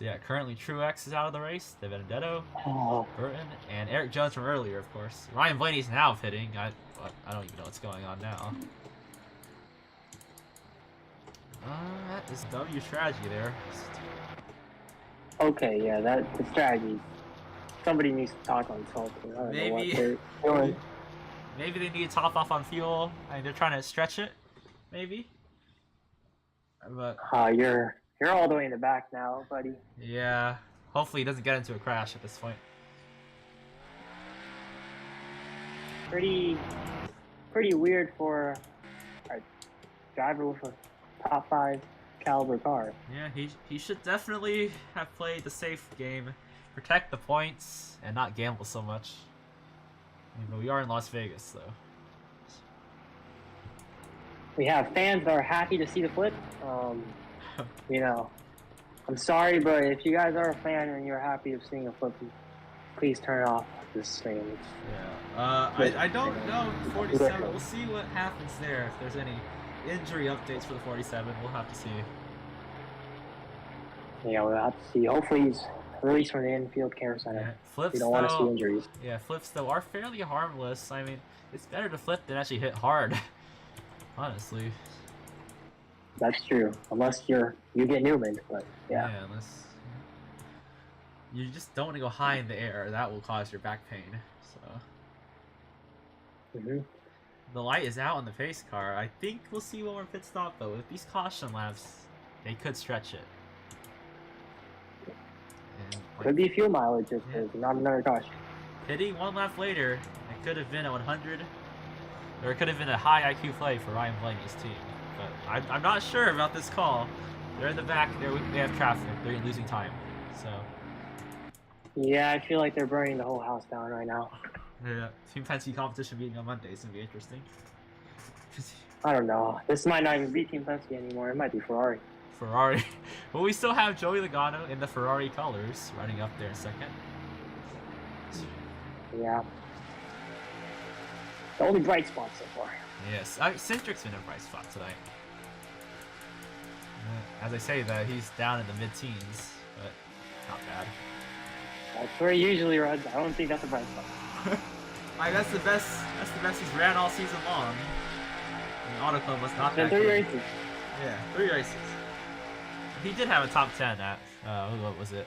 yeah, currently Truex is out of the race. DiBenedetto, Burton, and Eric Jones from earlier, of course. Ryan Blaney's now pitting. I don't even know what's going on now. That is W strategy there. Okay, yeah, that's the strategy. Somebody needs to talk on something. I don't know what they're doing. Maybe they need to top off on fuel. I mean, they're trying to stretch it. Maybe. But you're all the way in the back now, buddy. Yeah. Hopefully he doesn't get into a crash at this point. Pretty weird for a driver with a top 5 caliber car. Yeah, he should definitely have played the safe game, protect the points, and not gamble so much. I mean, but we are in Las Vegas, though. We have fans that are happy to see the flip. You know, I'm sorry, but if you guys are a fan and you're happy of seeing a flip, please turn off this stream. Yeah. I don't know 47. We'll see what happens there. If there's any injury updates for the 47, we'll have to see. Yeah, we'll have to see. Hopefully he's released from the infield care center. Yeah. Flips, we don't want to see injuries. Yeah, flips though are fairly harmless. I mean, it's better to flip than actually hit hard. Honestly. That's true. Unless you get Newman, but yeah. Yeah, unless you just don't want to go high in the air. That will cause your back pain. So. The light is out on the pace car. I think we'll see one more pit stop though. With these caution laps, they could stretch it. And, like, could be fuel mileage if there's not another caution. Pitting one lap later, it could have been a 100, or it could have been a high IQ play for Ryan Blaney's team. But I'm not sure about this call. They're in the back. They have traffic. They're losing time. So. Yeah, I feel like they're burning the whole house down right now. Yeah, Team Penske competition meeting on Monday is gonna be interesting. I don't know. This might not even be Team Penske anymore. It might be Ferrari. Ferrari. But we still have Joey Logano in the Ferrari colors running up there in second. Yeah. The only bright spot so far. Yes, Centric's been a bright spot tonight. As I say that, he's down in the mid-teens, but not bad. That's where he usually runs. I don't think that's a bright spot. That's the best he's ran all season long. And Auto Club was not that 3 good. races. Yeah, 3 races. He did have a top 10 at, what was it?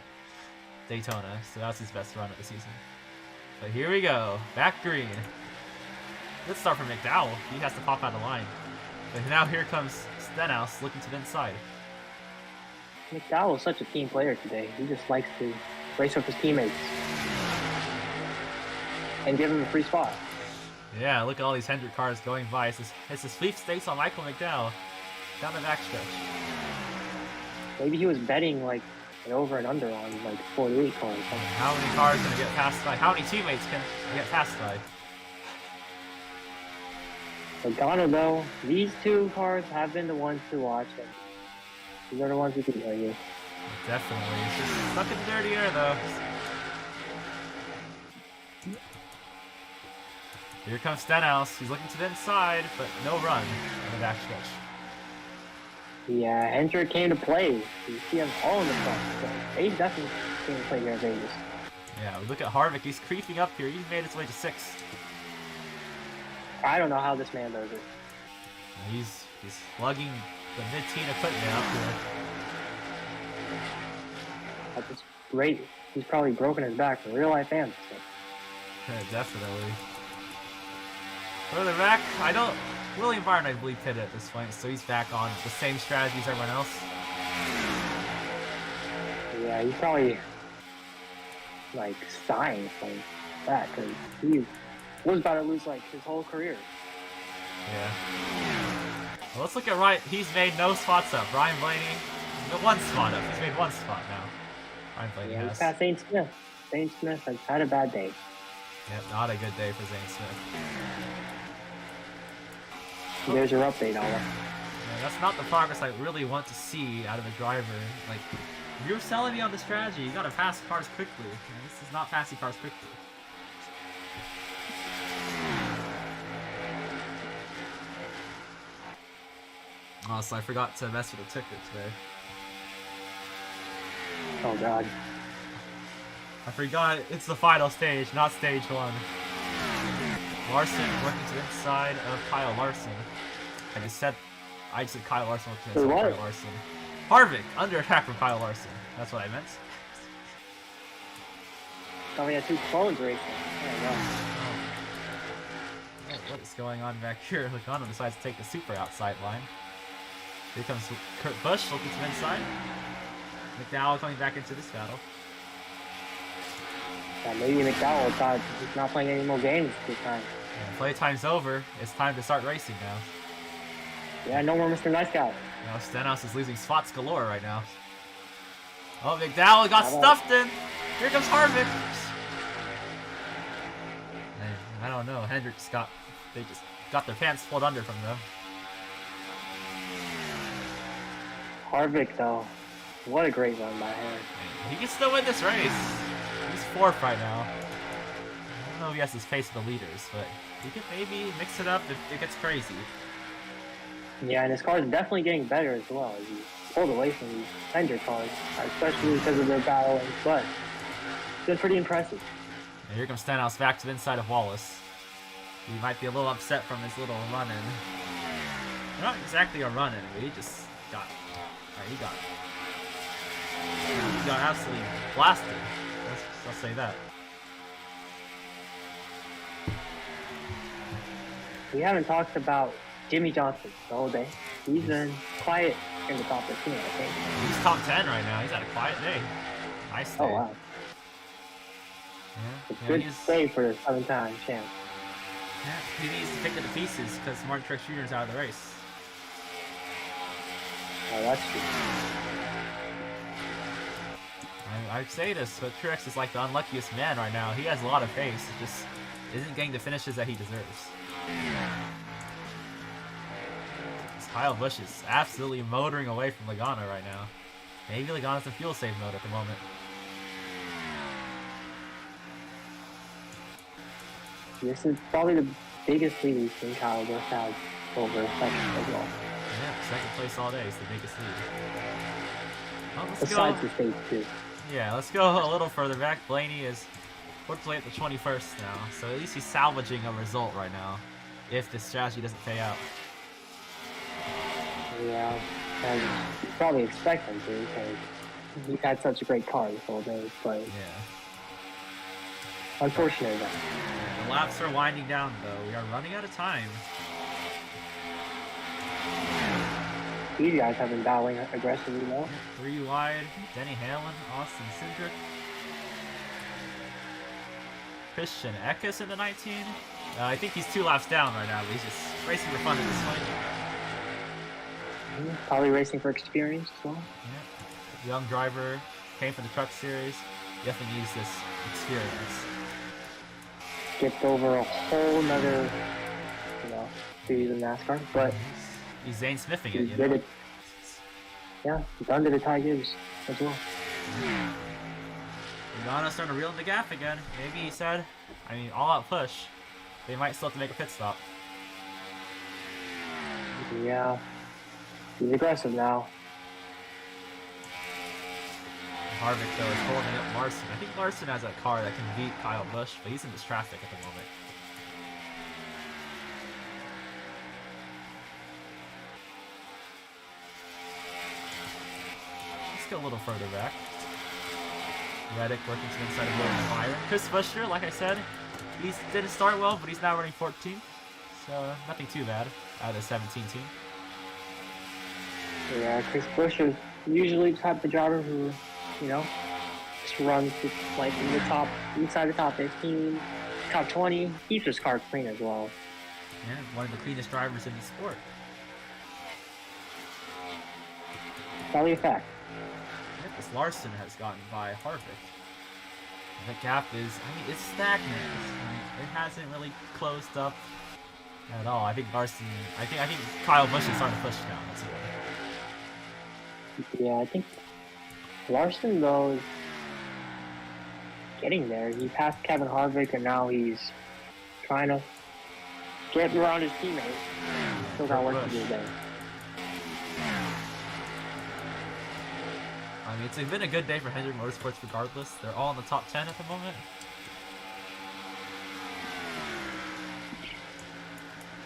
Daytona, so that's his best run of the season. But here we go, back green. Good start from McDowell. He has to pop out of line. But now here comes Stenhouse looking to the inside. McDowell is such a team player today. He just likes to race with his teammates and give him a free spot. Yeah, look at all these Hendrick cars going by. It's a sweepstakes on Michael McDowell down the backstretch. Maybe he was betting like an over and under on like 48 cars. How many cars can get passed by? How many teammates can get passed by? Logano, though, these two cars have been the ones to watch. And these are the ones who can tell you. Definitely. It's just stuck in the dirty air, though. Here comes Stenhouse. He's looking to the inside, but no run on the backstretch. Yeah, Hendrick came to play. You see him all in the front. So they definitely came to play here in Vegas. Yeah, look at Harvick. He's creeping up here. He's made his way to 6th. I don't know how this man does it. He's lugging the mid-teen equipment up here. That's just great. He's probably broken his back for real life fans. So. Yeah, definitely. Further back, William Byron, I believe, pitted at this point, so he's back on the same strategy as everyone else. Yeah, he's probably like sighing from that because he was about to lose like his whole career. Yeah. Well, let's look at Ryan. He's made no spots up. Ryan Blaney, one spot up. He's made one spot now. Ryan Blaney Yeah, has. he's got Zane Smith. Zane Smith has had a bad day. Yep, not a good day for Zane Smith. There's your update, Ola. Yeah, that's not the progress I really want to see out of a driver. Like, if you're selling me on the strategy, you gotta pass cars quickly. And this is not passing cars quickly. Oh, so I forgot to mess with the ticker today. Oh god. I forgot it's the final stage, not stage 1. Larson working to the inside of Kyle Larson. I just said Kyle Larson working to the inside of Kyle Larson. Harvick, under attack from Kyle Larson. That's what I meant. Oh, we had 2 clones racing. What is going on back here? Logano decides to take the super outside line. Here comes Kurt Busch looking to the inside. McDowell coming back into this battle. Yeah, maybe McDowell thought he's not playing any more games this time. Yeah, playtime's over. It's time to start racing now. Yeah, no more Mr. Nice Guy. Now Stenhouse is losing spots galore right now. Oh, McDowell got stuffed in. Here comes Harvick. I don't know. Hendrick's they just got their pants pulled under from them. Harvick, though, what a great run by him. He can still win this race. He's 4th right now. I don't know if he has his pace of the leaders, but he can maybe mix it up if it gets crazy. Yeah, and his car is definitely getting better as well. He pulled away from these Hendrick cars, especially because of their battling, but it's been pretty impressive. And here comes Stenhouse back to the inside of Wallace. He might be a little upset from his little run-in. Not exactly a run-in, but he just got... Alright, he got absolutely blasted. I'll say that. We haven't talked about Jimmy Johnson the whole day. He's been quiet in the top 15, I think. He's top 10 right now. He's had a quiet day. Nice day. Oh, wow. Yeah, Good day for a 7-time champ. Yeah, he needs to pick it to pieces because Martin Truex Jr. is out of the race. Oh, that's true. I say this, but Truex is like the unluckiest man right now. He has a lot of pace. It just isn't getting the finishes that he deserves. Kyle Busch is absolutely motoring away from Logano right now. Maybe Logano's in fuel save mode at the moment. This is probably the biggest lead we've seen Kyle Busch have over a second as well. Yeah, 2nd place all day is the biggest lead. Well, Besides the stage, too. Yeah, let's go a little further back. Blaney is hopefully at the 21st now, so at least he's salvaging a result right now, if this strategy doesn't pay out. Yeah, and you probably expect him to, because he's had such a great car this whole day, but Yeah. unfortunate though. The laps are winding down though. We are running out of time. These guys have been battling aggressively though. 3 wide. Denny Hamlin, Austin Cindric. Christian Eckes in the 19. I think he's 2 laps down right now, but he's just racing for fun at this point. Probably racing for experience as well. Yeah. Young driver, came from the Truck Series. Definitely needs this experience. Skipped over a whole nother, series of NASCAR, but He's Zane Smithing he it, you did know? it. Yeah, he's under the Tigers as well. Logano's starting to reel in the gap again. Maybe he said, all out push. They might still have to make a pit stop. Yeah, he's aggressive now. Harvick, though, is holding up Larson. I think Larson has a car that can beat Kyle Busch, but he's in this traffic at the moment. Let's go a little further back. Reddick working to the inside of William Byron. Chris Buescher, like I said, he didn't start well, but he's now running 14th. So nothing too bad out of the 17 team. Yeah, Chris Buescher is usually the type of driver who, just runs like in the top, inside the top 15, top 20, keeps his car clean as well. Yeah, one of the cleanest drivers in the sport. Probably a fact. Yeah, this Larson has gotten by Harvick. The gap is, it's stagnant. It hasn't really closed up at all. I think Larson, I think Kyle Busch is starting to push now. That's it. Yeah, I think Larson, though, is getting there. He passed Kevin Harvick, and now he's trying to get around his teammates. Still got work to do there. It's been a good day for Hendrick Motorsports regardless. They're all in the top 10 at the moment.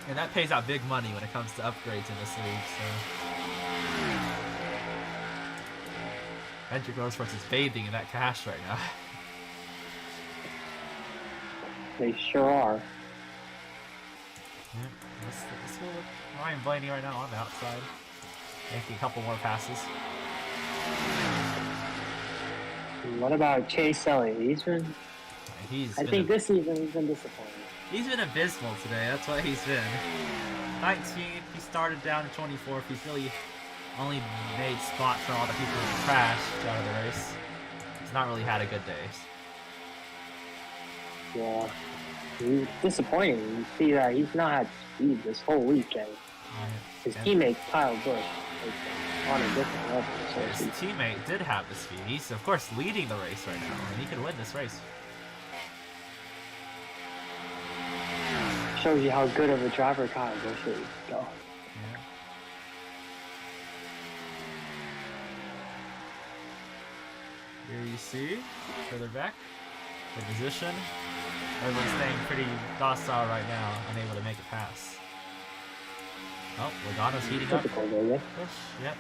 And that pays out big money when it comes to upgrades in this league, so... Hendrick Motorsports is bathing in that cash right now. They sure are. Yeah, let's go with Ryan Blaney right now on the outside. Making a couple more passes. What about Chase Elliott? I think this season he's been disappointing. He's been abysmal today. That's what he's been. 19th, he started down to 24th. He's really only made spots for all the people who crashed out of the race. He's not really had a good day. Yeah, he's disappointing. You see that he's not had speed this whole weekend. His teammate Kyle Busch. on a different level. So to His speak. teammate did have the speed. He's, of course, leading the race right now, and he could win this race. Shows you how good of a driver Kyle Busch is. So. Yeah. Here you see, further back, the position. Everyone's staying pretty docile right now, unable to make it pass. Oh, Logano's heating up. Typical, though, yeah. Push, yep.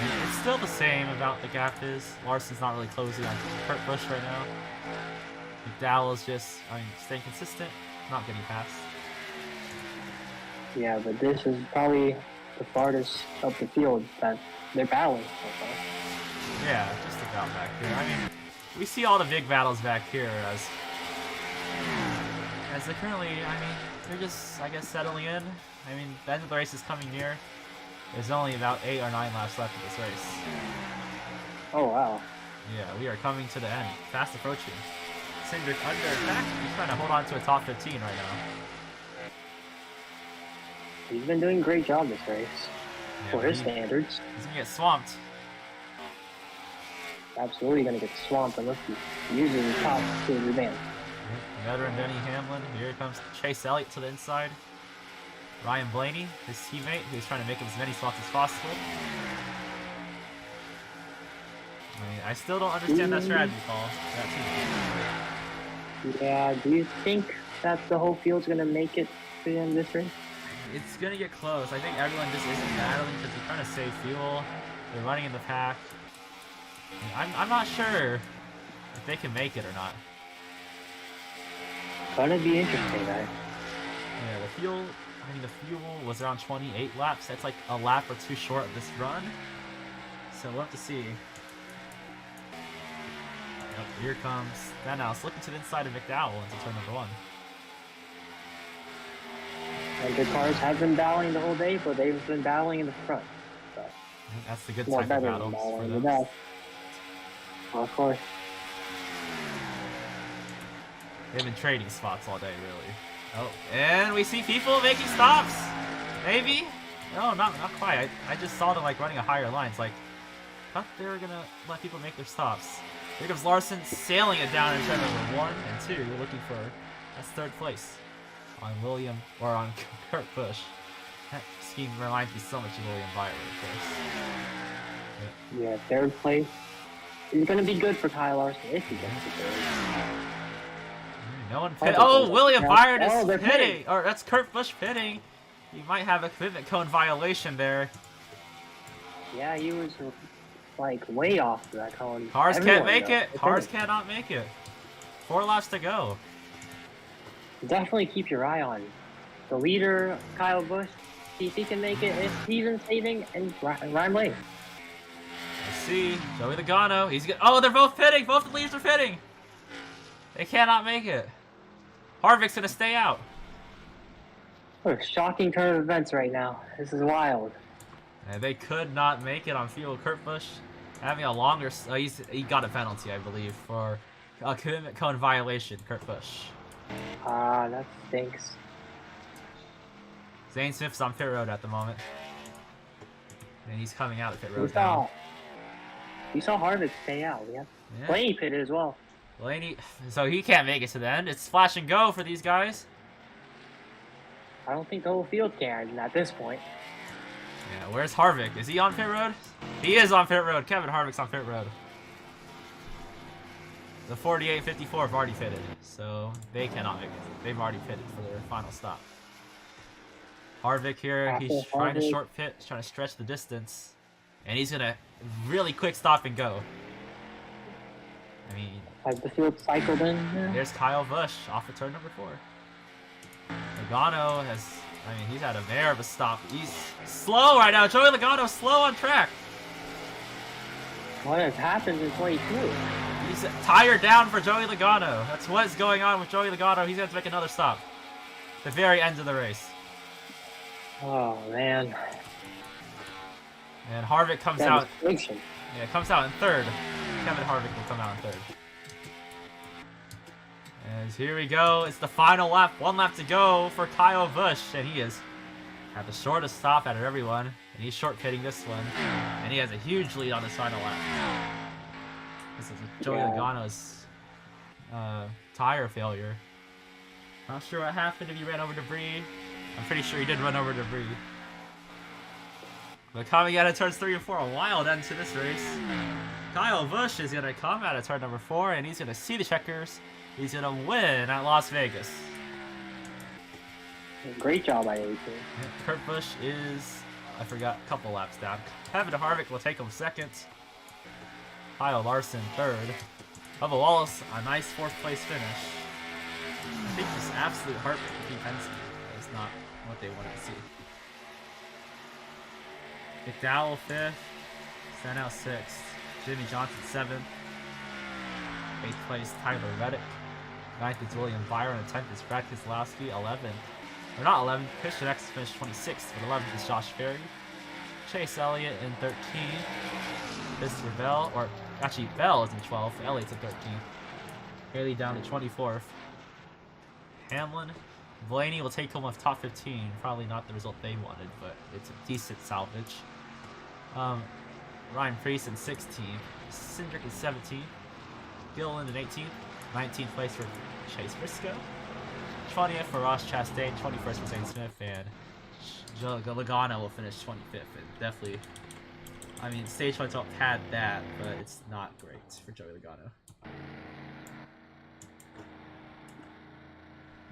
And it's still the same about the gap is. Larson's not really closing on Kurt Busch right now. McDowell is just, staying consistent, not getting past. Yeah, but this is probably the farthest up the field that they're battling so far. Yeah, just about back here. I mean, we see all the big battles back here as they're currently, they're just, I guess, settling in. I mean, the end of the race is coming near. There's only about 8 or 9 laps left of this race. Oh, wow. Yeah, we are coming to the end. Fast approaching. Cindric under attack. He's trying to hold on to a top 15 right now. He's been doing a great job this race. Yeah, For his standards. He's going to get swamped. Absolutely going to get swamped unless he uses the top to his advantage. Veteran Denny Hamlin. Here comes Chase Elliott to the inside. Ryan Blaney, his teammate, who's trying to make as many swaps as possible. I still don't understand that strategy call. That team. Yeah, do you think that the whole field's going to make it to the end of this race? It's going to get close. I think everyone just isn't battling because they're trying to save fuel. They're running in the pack. I'm not sure if they can make it or not. Gonna be interesting, guys. Yeah, the fuel was around 28 laps. That's like a lap or two short of this run. So we'll have to see. Yep, here comes Stenhouse looking to the inside of McDowell into turn number 1. And the cars have been battling the whole day, but they've been battling in the front. So. That's the good More type of better than battles for battling in the them. back. Well, of course. They've been trading spots all day, really. Oh, and we see people making stops. Maybe? No, not quite. I just saw them like running a higher line. It's like, thought they were gonna let people make their stops. Here comes Larson sailing it down in turn number 1 and 2, looking for that's 3rd place on Kurt Busch. That scheme reminds me so much of William Byron, of course. Yeah, 3rd place. It's gonna be good for Kyle Larson if he gets to 3rd. No one pit. Oh, William Byron is they're pitting. Or that's Kurt Busch pitting. He might have a commitment cone violation there. Yeah, he was like way off that cone. Cars can't make Everyone, it. Cars cannot make it. 4 laps to go. Definitely keep your eye on the leader, Kyle Busch. See if he can make it. If he's in saving, and Ryan Blaney. Let's see. Joey Logano. He's good. Oh, they're both pitting. Both the leaders are pitting. They cannot make it. Harvick's gonna stay out. What a shocking turn of events right now. This is wild. And they could not make it on fuel. Kurt Busch having a longer. He got a penalty, I believe, for a commitment cone violation. Kurt Busch. That stinks. Zane Smith's on pit road at the moment, and he's coming out of pit road now. You saw Harvick stay out. Yeah. Blaney pitted as well. Blaney, so he can't make it to the end. It's flash and go for these guys. I don't think the whole field can at this point. Yeah, where's Harvick? Is he on pit road? He is on pit road. Kevin Harvick's on pit road. The 48-54 have already pitted, so they cannot make it. They've already pitted for their final stop. Harvick here, he's trying to short pit, he's trying to stretch the distance, and he's gonna really quick stop and go. I mean, has the field cycled in? There's Kyle Busch off of turn number 4. Logano has, he's had a mare of a stop. He's slow right now. Joey Logano slow on track. What has happened in 22? He's tired down for Joey Logano. That's what's going on with Joey Logano. He's going to make another stop. The very end of the race. Oh, man. And Harvick comes out. Yeah, comes out in 3rd. Kevin Harvick will come out in 3rd. And here we go. It's the final lap. 1 lap to go for Kyle Busch, and he is Had the shortest stop out of everyone, and he's short pitting this one, and he has a huge lead on his final lap. This is Joey Logano's tire failure. Not sure what happened if he ran over debris. I'm pretty sure he did run over debris. But coming out of turns 3 and 4, a wild end to this race. Kyle Busch is going to come out of turn number 4, and he's going to see the checkers. He's going to win at Las Vegas. Great job by 18. Kurt Busch is, I forgot, a couple laps down. Kevin Harvick will take him second. Kyle Larson third. Bubba Wallace, a nice 4th place finish. I think just absolute heartbreak for Penske. That's not what they wanted to see. McDowell 5th. Stenhouse 6th. Jimmy Johnson 7th. 8th place Tyler Reddick. 9th is William Byron. And 10th is Brad Keselowski. 11th. Or not 11th. Christian X finished 26th. But 11th is Josh Berry. Chase Elliott in 13th. Christopher Bell. Or actually, Bell is in 12th. Elliott's in 13th. Haley down to 24th. Hamlin. Blaney will take home with top 15. Probably not the result they wanted, but it's a decent salvage. Ryan Preece in 16th. Cindric in 17th. Gilliland in 18th. 19th place for Chase Briscoe. 20th for Ross Chastain. 21st for Zane Smith. And Logano will finish 25th. And definitely, I mean, stage 1 top had that, but it's not great for Joey Logano.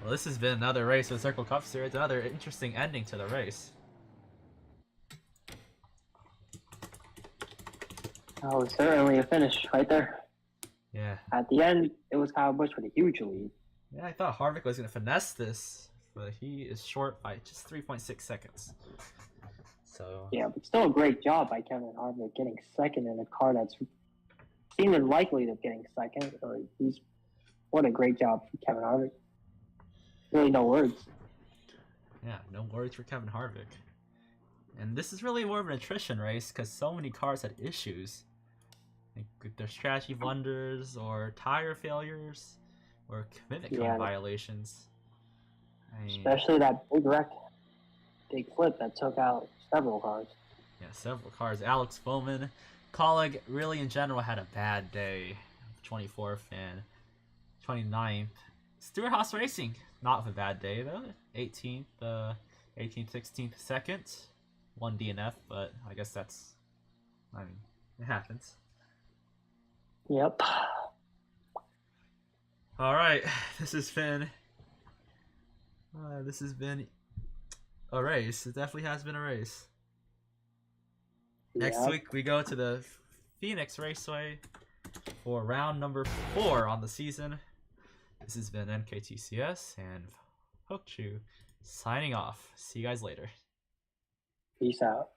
Well, this has been another race with Circle Cup Series. Another interesting ending to the race. Oh, certainly a finish right there. Yeah. At the end, it was Kyle Busch with a huge lead. Yeah, I thought Harvick was going to finesse this, but he is short by just 3.6 seconds. So. Yeah, but still a great job by Kevin Harvick getting second in a car that's seeming likely to getting second. What a great job for Kevin Harvick. Really no words. Yeah, no words for Kevin Harvick. And this is really more of an attrition race because so many cars had issues. Like their strategy blunders or tire failures or commitment code violations. I mean, especially that big flip that took out several cars. Yeah, several cars. Alex Bowman. Colleague really in general had a bad day. 24th and 29th. Stewart-Haas Racing. Not a bad day though. 18th, 16th, 2nd. 1 DNF, but I guess that's, I mean, it happens. Yep. All right, this has been a race. It definitely has been a race. Next week we go to the Phoenix Raceway for round number 4 on the season. This has been NKTCS and Hookchu signing off. See you guys later. Peace out.